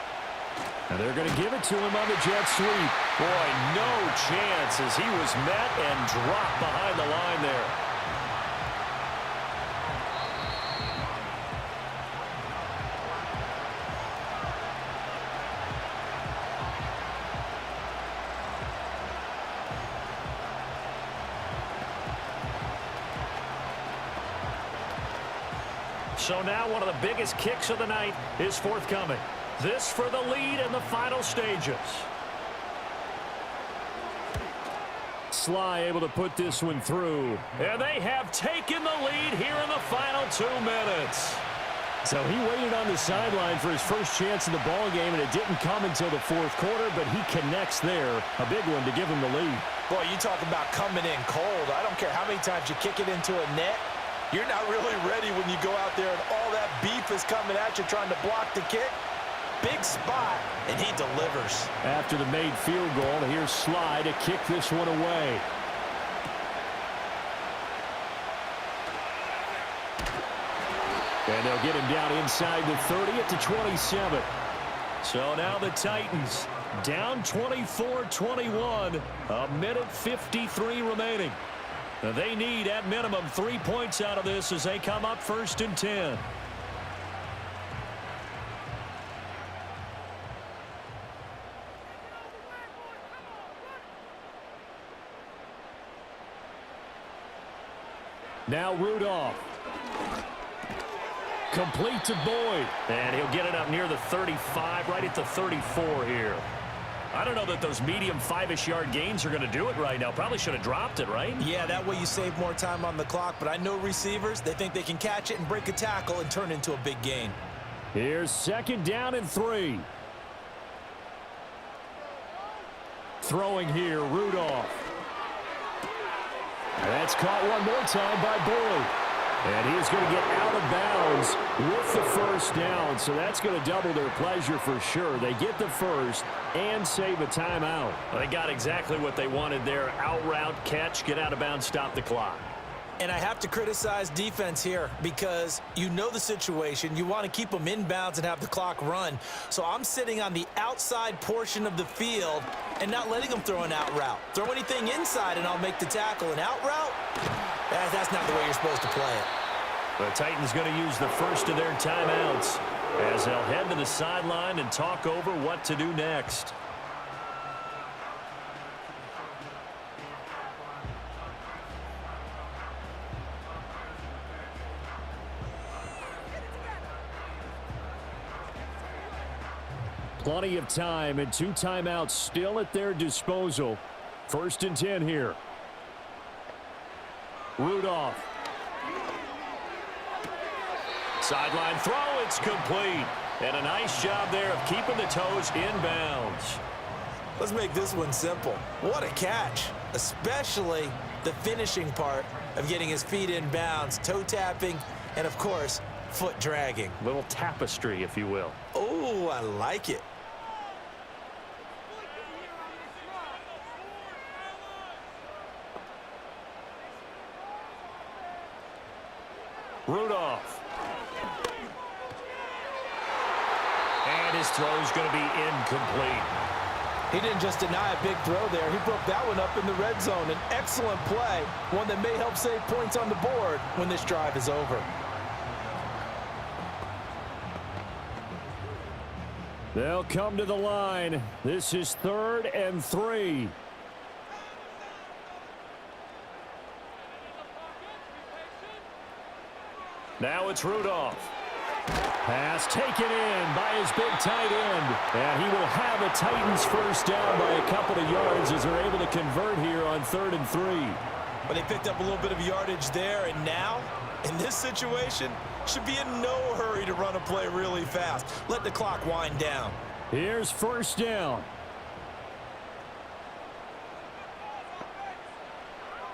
S3: And they're going to give it to him on the jet sweep. Boy, no chance as he was met and dropped behind the line there. So now one of the biggest kicks of the night is forthcoming. This for the lead in the final stages. Sly able to put this one through. And they have taken the lead here in the final 2 minutes. So he waited on the sideline for his first chance in the ball game, and it didn't come until the fourth quarter, but he connects there. A big one to give him the lead.
S2: Boy, you talk about coming in cold. I don't care how many times you kick it into a net. You're not really ready when you go out there and all that beef is coming at you trying to block the kick. Big spot, and he delivers. After the made field goal, here's Sly to kick this one away.
S3: And they'll get him down inside the 30 at the 27. So now the Titans down 24-21. A minute 53 remaining. They need, at minimum, 3 points out of this as they come up 1st and 10. Now Rudolph. Complete to Boyd. And he'll get it up near the 35, right at the 34 here. I don't know that those medium 5-ish yard gains are going to do it right now. Probably should have dropped it, right?
S2: Yeah, that way you save more time on the clock. But I know receivers, they think they can catch it and break a tackle and turn into a big gain.
S3: Here's 2nd down and 3. Throwing here, Rudolph. That's caught one more time by Boyd. And he's going to get out of bounds with the first down. So that's going to double their pleasure for sure. They get the first and save a timeout. They got exactly what they wanted there. Out route, catch, get out of bounds, stop the clock.
S2: And I have to criticize defense here because you know the situation. You want to keep them inbounds and have the clock run. So I'm sitting on the outside portion of the field and not letting them throw an out route. Throw anything inside and I'll make the tackle. An out route? That's not the way you're supposed to play it.
S3: The Titans going to use the first of their timeouts as they'll head to the sideline and talk over what to do next. Plenty of time and 2 timeouts still at their disposal. 1st and 10 here. Rudolph.
S1: Sideline throw, it's complete. And a nice job there of keeping the toes in bounds.
S2: Let's make this one simple. What a catch, especially the finishing part of getting his feet in bounds, toe tapping, and of course, foot dragging.
S3: Little tapestry, if you will.
S2: Oh, I like it.
S1: Rudolph. And his throw's going to be incomplete.
S2: He didn't just deny a big throw there. He broke that one up in the red zone. An excellent play, one that may help save points on the board when this drive is over.
S3: They'll come to the line. This is 3rd and 3.
S1: Now it's Rudolph.
S3: Pass taken in by his big tight end. And he will have a Titans first down by a couple of yards as they're able to convert here on 3rd and 3.
S2: But they picked up a little bit of yardage there, and now, in this situation, should be in no hurry to run a play really fast. Let the clock wind down.
S3: Here's first down.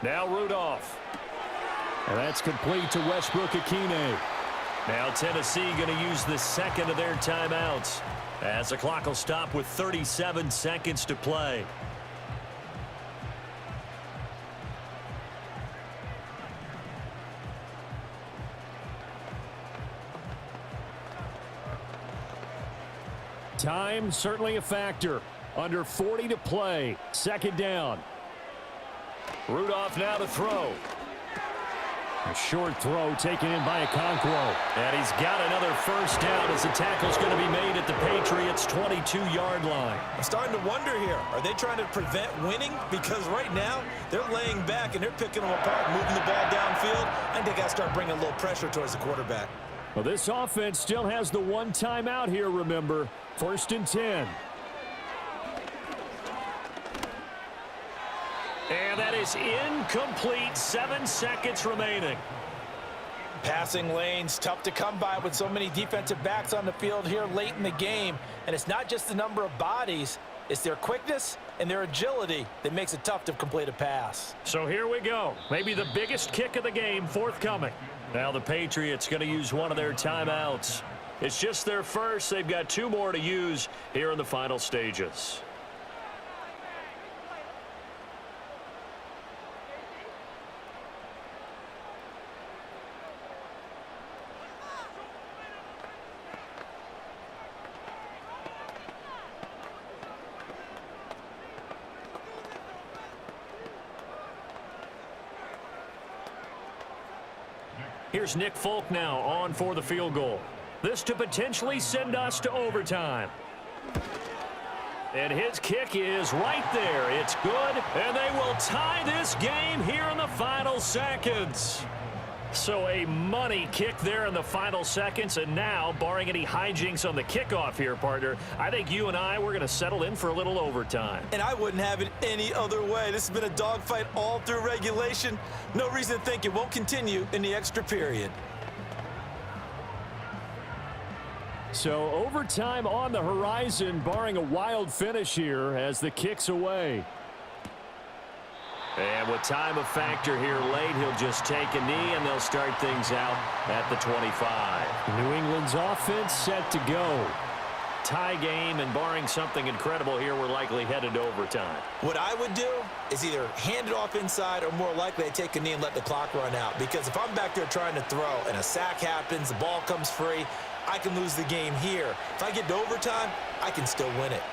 S1: Now Rudolph.
S3: And that's complete to Westbrook-Akine.
S1: Now Tennessee going to use the second of their timeouts as the clock will stop with 37 seconds to play.
S3: Time certainly a factor. Under 40 to play. Second down.
S1: Rudolph now to throw.
S3: A short throw taken in by Okonkwo.
S1: And he's got another first down as the tackle's going to be made at the Patriots' 22-yard line.
S2: I'm starting to wonder here. Are they trying to prevent winning? Because right now, they're laying back and they're picking them apart, moving the ball downfield. I think they got to start bringing a little pressure towards the quarterback.
S3: Well, this offense still has the one timeout here, remember. 1st and 10.
S1: And that is incomplete. 7 seconds remaining.
S2: Passing lanes, tough to come by with so many defensive backs on the field here late in the game. And it's not just the number of bodies, it's their quickness and their agility that makes it tough to complete a pass.
S1: So here we go. Maybe the biggest kick of the game forthcoming. Now the Patriots going to use one of their timeouts. It's just their first. They've got 2 more to use here in the final stages. Here's Nick Folk now on for the field goal. This to potentially send us to overtime. And his kick is right there. It's good, and they will tie this game here in the final seconds. So a money kick there in the final seconds, and now, barring any hijinks on the kickoff here, partner, I think you and I, we're going to settle in for a little overtime.
S2: And I wouldn't have it any other way. This has been a dogfight all through regulation. No reason to think it won't continue in the extra period.
S3: So overtime on the horizon, barring a wild finish here as the kick's away.
S1: And with time a factor here late, he'll just take a knee, and they'll start things out at the 25.
S3: New England's offense set to go.
S1: Tie game, and barring something incredible here, we're likely headed to overtime.
S2: What I would do is either hand it off inside or more likely I take a knee and let the clock run out. Because if I'm back there trying to throw and a sack happens, the ball comes free, I can lose the game here. If I get to overtime, I can still win it.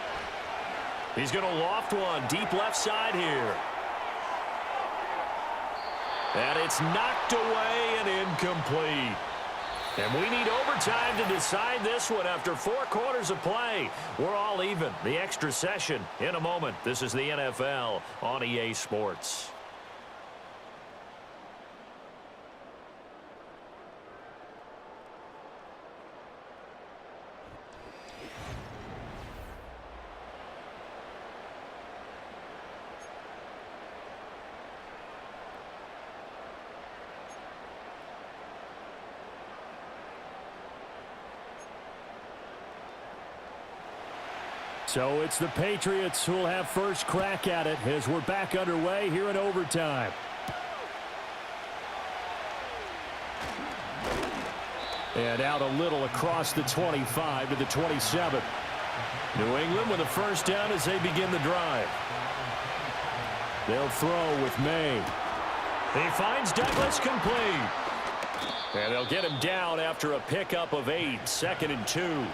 S1: He's going to loft one deep left side here. And it's knocked away and incomplete. And we need overtime to decide this one after 4 quarters of play. We're all even. The extra session in a moment. This is the NFL on EA Sports.
S3: So it's the Patriots who will have first crack at it as we're back underway here in overtime. And out a little across the 25 to the 27. New England with a first down as they begin the drive. They'll throw with Maye. He finds Douglas complete. And they'll get him down after a pickup of 8, 2nd and 2.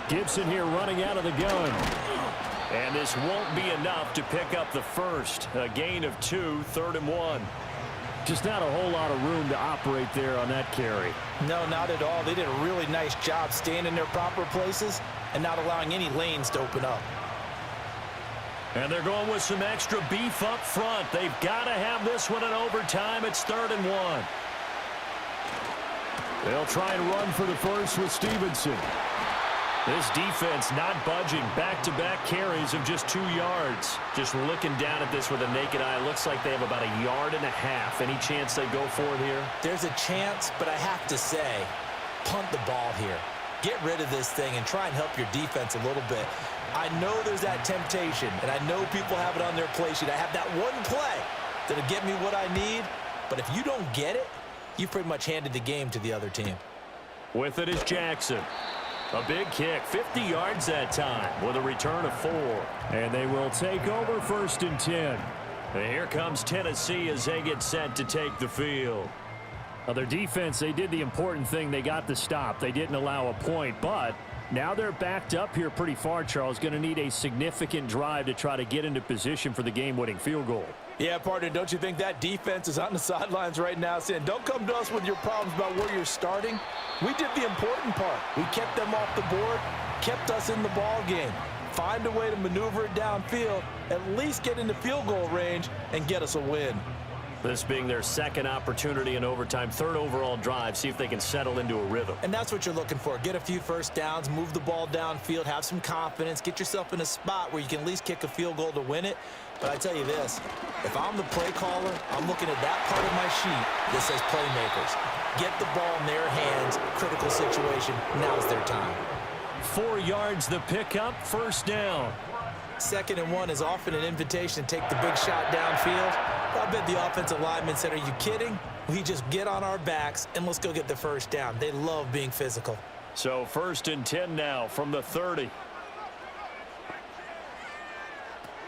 S3: Gibson here running out of the gun. And this won't be enough to pick up the first. A gain of 2, 3rd and 1. Just not a whole lot of room to operate there on that carry.
S2: No, not at all. They did a really nice job staying in their proper places and not allowing any lanes to open up.
S1: And they're going with some extra beef up front. They've got to have this one in overtime. It's 3rd and 1. They'll try and run for the first with Stevenson. This defense not budging. Back-to-back carries of just 2 yards. Just looking down at this with a naked eye, it looks like they have about 1.5 yards. Any chance they go for it here?
S2: There's a chance, but I have to say, punt the ball here. Get rid of this thing and try and help your defense a little bit. I know there's that temptation, and I know people have it on their play sheet. I have that one play that'll get me what I need, but if you don't get it, you pretty much handed the game to the other team.
S1: With it is Jackson. A big kick, 50 yards that time with a return of 4.
S3: And they will take over 1st and 10.
S1: And here comes Tennessee as they get set to take the field.
S3: Now their defense, they did the important thing. They got the stop. They didn't allow a point, but now they're backed up here pretty far, Charles. Going to need a significant drive to try to get into position for the game-winning field goal.
S2: Yeah, partner, don't you think that defense is on the sidelines right now saying, don't come to us with your problems about where you're starting? We did the important part. We kept them off the board, kept us in the ball game. Find a way to maneuver it downfield, at least get into field goal range, and get us a win.
S1: This being their 2nd opportunity in overtime, 3rd overall drive, see if they can settle into a rhythm.
S2: And that's what you're looking for. Get a few first downs, move the ball downfield, have some confidence, get yourself in a spot where you can at least kick a field goal to win it. But I tell you this, if I'm the play caller, I'm looking at that part of my sheet that says playmakers. Get the ball in their hands, critical situation, now's their time.
S1: 4 yards the pickup, 1st down.
S2: 2nd and 1 is often an invitation to take the big shot downfield. I bet the offensive lineman said, are you kidding? We just get on our backs and let's go get the 1st down. They love being physical.
S1: So 1st and 10 now from the 30.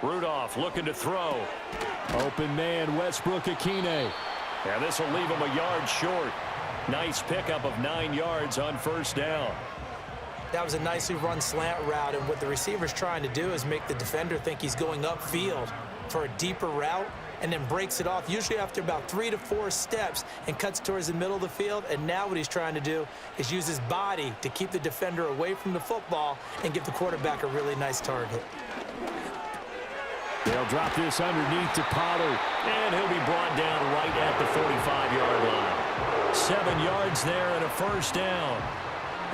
S1: Rudolph looking to throw.
S3: Open man, Westbrook-Ikhine.
S1: And this will leave him 1 yard short. Nice pickup of 9 yards on 1st down.
S2: That was a nicely run slant route, and what the receiver's trying to do is make the defender think he's going upfield for a deeper route and then breaks it off, usually after about 3 to 4 steps, and cuts towards the middle of the field. And now what he's trying to do is use his body to keep the defender away from the football and give the quarterback a really nice target.
S3: They'll drop this underneath to Pollard.
S1: And he'll be brought down right at the 45-yard line. 7 yards there and a 1st down.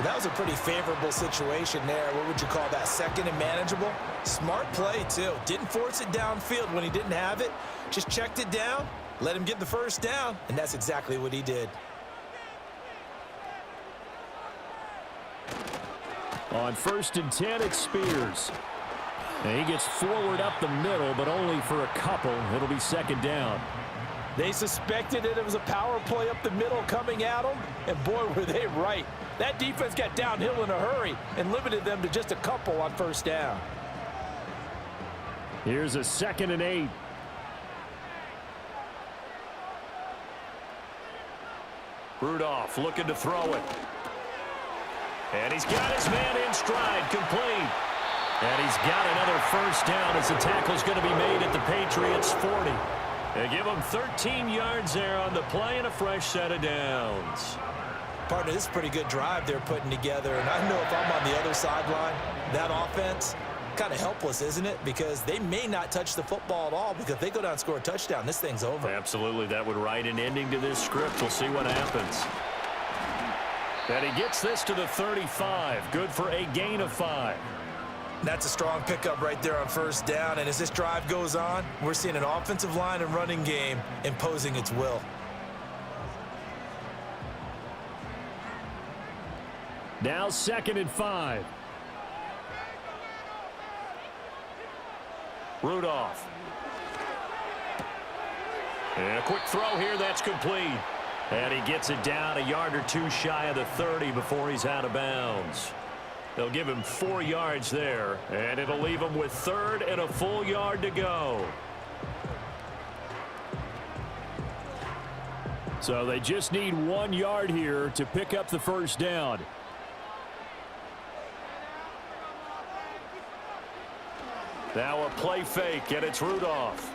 S2: That was a pretty favorable situation there. What would you call that? 2nd and manageable? Smart play, too. Didn't force it downfield when he didn't have it. Just checked it down, let him get the 1st down, and that's exactly what he did.
S3: On 1st and 10, it's Spears. And he gets forward up the middle, but only for a couple. It'll be 2nd down.
S2: They suspected it was a power play up the middle coming at them, and boy, were they right. That defense got downhill in a hurry and limited them to just a couple on 1st down.
S3: Here's a 2nd and 8.
S1: Rudolph looking to throw it. And he's got his man in stride, complete. And he's got another 1st down as the tackle's going to be made at the Patriots' 40. They give him 13 yards there on the play and a fresh set of downs.
S2: Partner, this is a pretty good drive they're putting together, and I know if I'm on the other sideline, that offense, kind of helpless, isn't it? Because they may not touch the football at all, because if they go down and score a touchdown, this thing's over.
S1: Absolutely, that would write an ending to this script. We'll see what happens. And he gets this to the 35. Good for a gain of 5.
S2: That's a strong pickup right there on 1st down, and as this drive goes on, we're seeing an offensive line and running game imposing its will.
S3: Now 2nd and 5.
S1: Rudolph. And a quick throw here, that's complete. And he gets it down a yard or two shy of the 30 before he's out of bounds. They'll give him 4 yards there, and it'll leave him with 3rd and a full yard to go.
S3: So they just need 1 yard here to pick up the first down.
S1: Now a play fake, and it's Rudolph.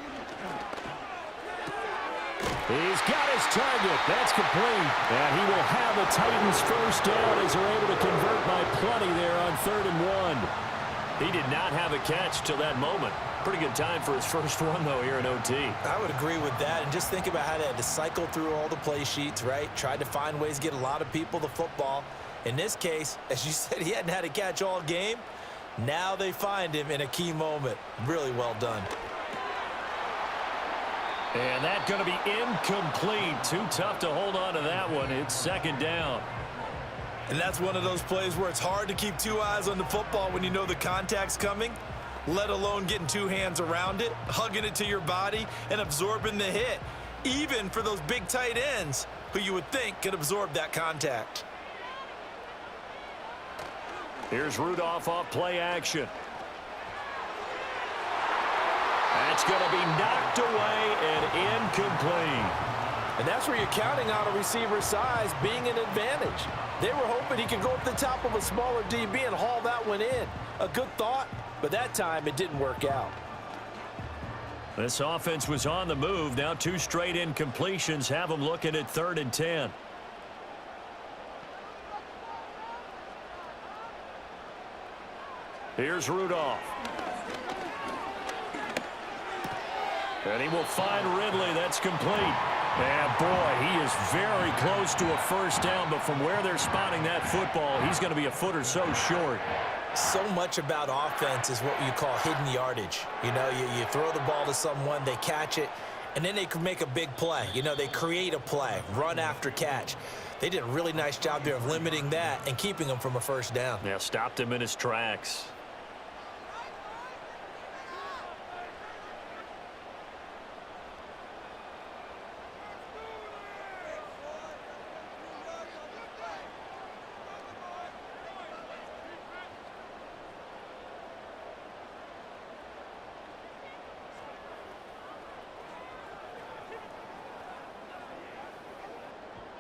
S3: He's got his target. That's complete. And he will have the Titans first down as they're able to convert by plenty there on 3rd and 1.
S1: He did not have a catch till that moment. Pretty good time for his first run, though, here in OT.
S2: I would agree with that. And just think about how they had to cycle through all the play sheets, right? Tried to find ways to get a lot of people the football. In this case, as you said, he hadn't had a catch all game. Now they find him in a key moment. Really well done.
S1: And that's going to be incomplete. Too tough to hold on to that one. It's 2nd down.
S2: And that's one of those plays where it's hard to keep 2 eyes on the football when you know the contact's coming, let alone getting 2 hands around it, hugging it to your body, and absorbing the hit, even for those big tight ends who you would think could absorb that contact.
S1: Here's Rudolph off play action. That's going to be knocked away and incomplete.
S2: And that's where you're counting on a receiver's size being an advantage. They were hoping he could go up the top of a smaller DB and haul that one in. A good thought, but that time it didn't work out.
S1: This offense was on the move. Now 2 straight incompletions have them looking at 3rd and 10. Here's Rudolph. And he will find Ridley. That's complete. And, boy, he is very close to a first down, but from where they're spotting that football, he's going to be a foot or so short.
S2: So much about offense is what you call hidden yardage. You know, you throw the ball to someone, they catch it, and then they can make a big play. You know, they create a play, run after catch. They did a really nice job there of limiting that and keeping him from a first down.
S1: Yeah, stopped him in his tracks.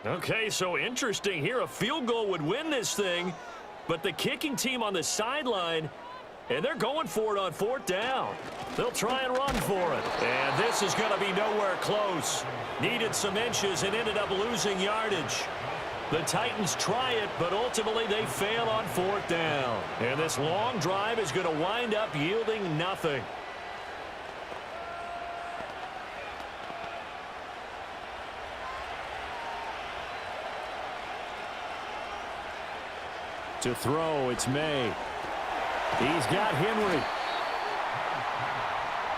S1: Okay, so interesting here. A field goal would win this thing, but the kicking team on the sideline, and they're going for it on 4th down. They'll try and run for it. And this is going to be nowhere close. Needed some inches and ended up losing yardage. The Titans try it, but ultimately they fail on 4th down. And this long drive is going to wind up yielding nothing.
S3: To throw, it's Maye. He's got Henry.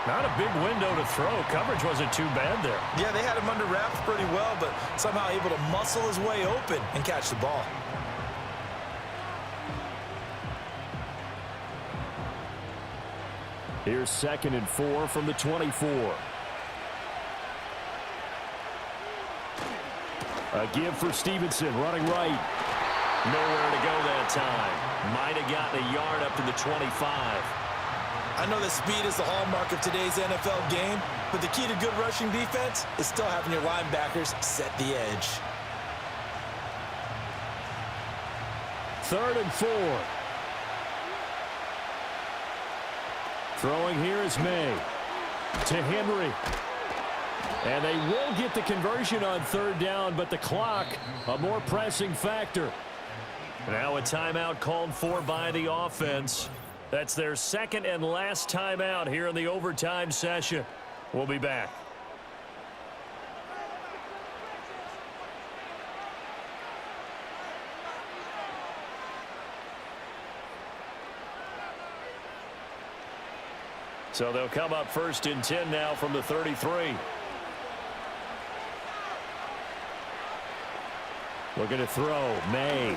S1: Not a big window to throw. Coverage wasn't too bad there.
S2: Yeah, they had him under wraps pretty well, but somehow able to muscle his way open and catch the ball.
S3: Here's 2nd and 4 from the 24. A give for Stevenson, running right.
S1: Nowhere to go that time. Might have gotten a yard up to the 25.
S2: I know that speed is the hallmark of today's NFL game, but the key to good rushing defense is still having your linebackers set the edge.
S3: 3rd and 4. Throwing here is Maye. To Henry. And they will get the conversion on 3rd down, but the clock, a more pressing factor.
S1: Now a timeout called for by the offense. That's their 2nd and last timeout here in the overtime session. We'll be back. So they'll come up 1st and 10 now from the 33.
S3: Looking to throw, Maye.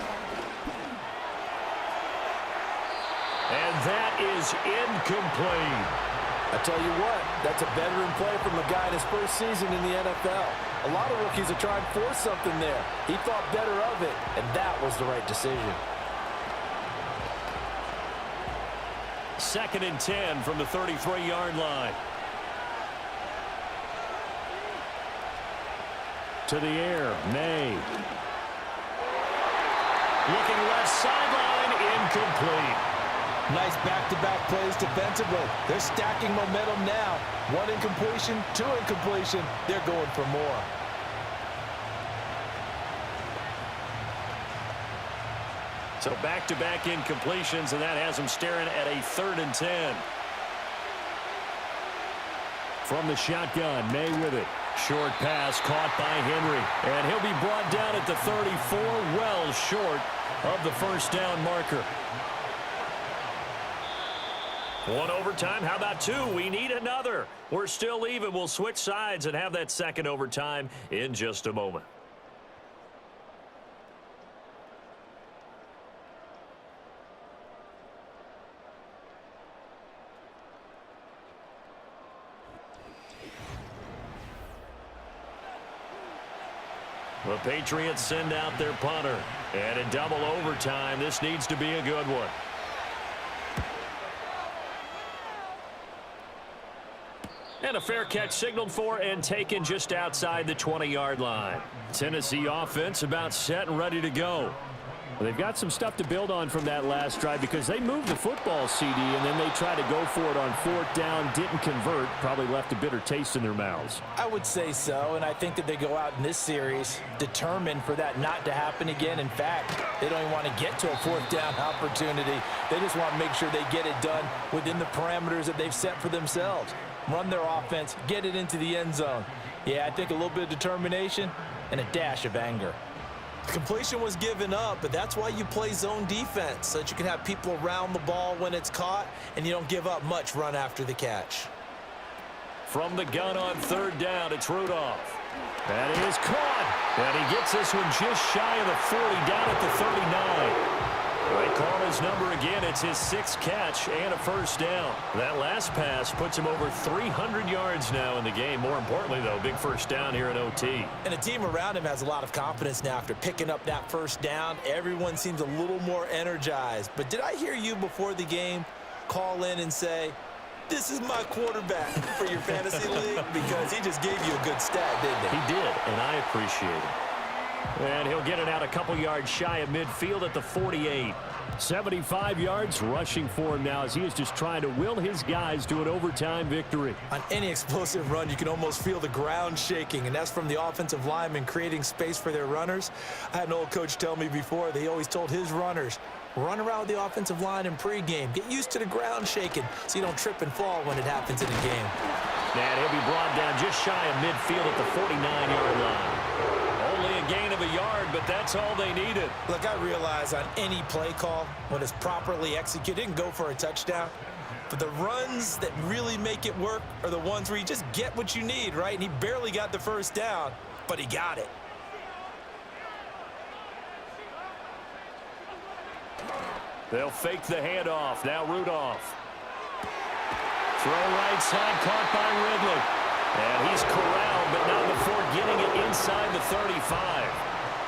S1: And that is incomplete.
S2: I tell you what, that's a veteran play from a guy in his first season in the NFL. A lot of rookies are trying to force something there. He thought better of it, and that was the right decision.
S1: 2nd and 10 from the 33-yard line.
S3: To the air, Maye.
S1: Looking left sideline, incomplete.
S2: Nice back-to-back plays defensively. They're stacking momentum now. 1 incompletion, 2 incompletion. They're going for more.
S1: So back-to-back incompletions, and that has them staring at a 3rd and 10.
S3: From the shotgun, Maye with it.
S1: Short pass caught by Henry. And he'll be brought down at the 34, well short of the first down marker. 1 overtime. How about 2? We need another. We're still even. We'll switch sides and have that 2nd overtime in just a moment. The Patriots send out their punter. And in double overtime, this needs to be a good one. And a fair catch signaled for and taken just outside the 20-yard line. Tennessee offense about set and ready to go.
S3: Well, they've got some stuff to build on from that last drive because they moved the football, CD, and then they tried to go for it on 4th down, didn't convert, probably left a bitter taste in their mouths.
S2: I would say so, and I think that they go out in this series determined for that not to happen again. In fact, they don't even want to get to a 4th down opportunity. They just want to make sure they get it done within the parameters that they've set for themselves. Run their offense, get it into the end zone. Yeah, I think a little bit of determination and a dash of anger.
S4: Completion was given up, but that's why you play zone defense, so that you can have people around the ball when it's caught, and you don't give up much run after the catch.
S1: From the gun on 3rd down, it's Rudolph. That is caught. And he gets this one just shy of the 40, down at the 39. They call his number again. It's his 6th catch and a first down. That last pass puts him over 300 yards now in the game. More importantly, though, big first down here in OT.
S4: And the team around him has a lot of confidence now after picking up that first down. Everyone seems a little more energized. But did I hear you before the game call in and say, this is my quarterback for your fantasy league? Because he just gave you a good stat, didn't he?
S1: He did, and I appreciate it. And he'll get it out a couple yards shy of midfield at the 48.
S3: 75 yards rushing for him now as he is just trying to will his guys to an overtime victory.
S4: On any explosive run, you can almost feel the ground shaking, and that's from the offensive linemen creating space for their runners. I had an old coach tell me before, he always told his runners, run around the offensive line in pregame. Get used to the ground shaking so you don't trip and fall when it happens in a game.
S1: And he'll be brought down just shy of midfield at the 49-yard line. Only a gain of a yard, but that's all they needed.
S4: Look, I realize on any play call, when it's properly executed, and go for a touchdown. But the runs that really make it work are the ones where you just get what you need, right? And he barely got the first down, but he got it.
S1: They'll fake the handoff. Now Rudolph. Throw right side, caught by Ridley. And he's corralled, but not before getting it inside the 35.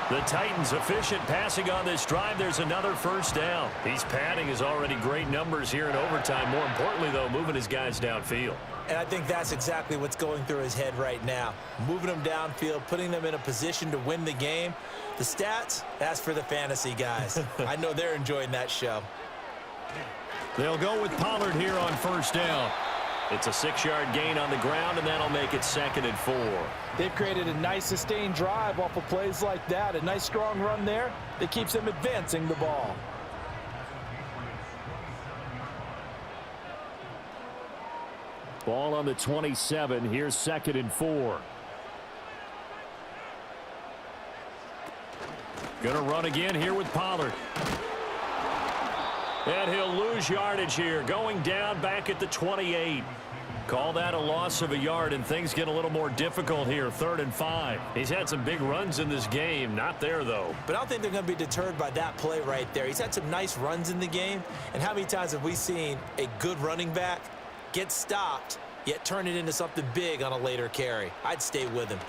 S1: The Titans efficient passing on this drive. There's another first down. He's padding his already great numbers here in overtime. More importantly, though, moving his guys downfield.
S4: And I think that's exactly what's going through his head right now. Moving them downfield, putting them in a position to win the game. The stats, that's for the fantasy guys. I know they're enjoying that show.
S1: They'll go with Pollard here on first down. It's a 6-yard gain on the ground, and that'll make it 2nd and 4.
S2: They've created a nice sustained drive off of plays like that. A nice strong run there that keeps them advancing the ball.
S3: Ball on the 27. Here's 2nd and 4.
S1: Gonna run again here with Pollard. And he'll lose yardage here, going down back at the 28. Call that a loss of a yard, and things get a little more difficult here. 3rd and 5. He's had some big runs in this game. Not there, though.
S4: But I don't think they're going to be deterred by that play right there. He's had some nice runs in the game. And how many times have we seen a good running back get stopped, yet turn it into something big on a later carry? I'd stay with him.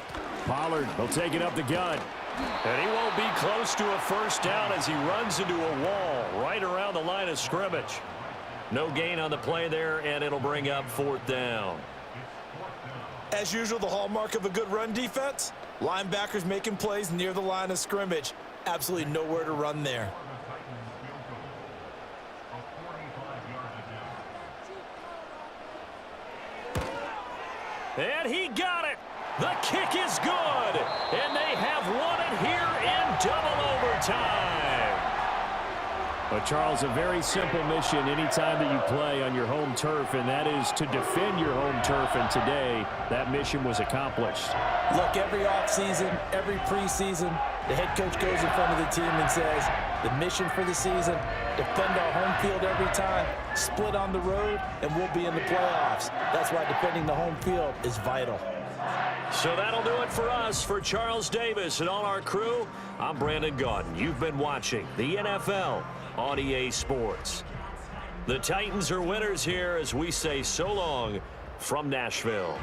S3: Pollard will take it up the gut.
S1: And he won't be close to a first down as he runs into a wall right around the line of scrimmage. No gain on the play there, and it'll bring up 4th down.
S2: As usual, the hallmark of a good run defense, linebackers making plays near the line of scrimmage. Absolutely nowhere to run there.
S1: And he got it. The kick is good. And they have won it here in double overtime.
S3: But, Charles, a very simple mission anytime that you play on your home turf, and that is to defend your home turf. And today, that mission was accomplished.
S2: Look, every offseason, every preseason, the head coach goes in front of the team and says, the mission for the season, defend our home field every time, split on the road, and we'll be in the playoffs. That's why defending the home field is vital.
S1: So that'll do it for us. For Charles Davis and all our crew, I'm Brandon Gaudin. You've been watching the NFL on EA Sports. The Titans are winners here as we say so long from Nashville.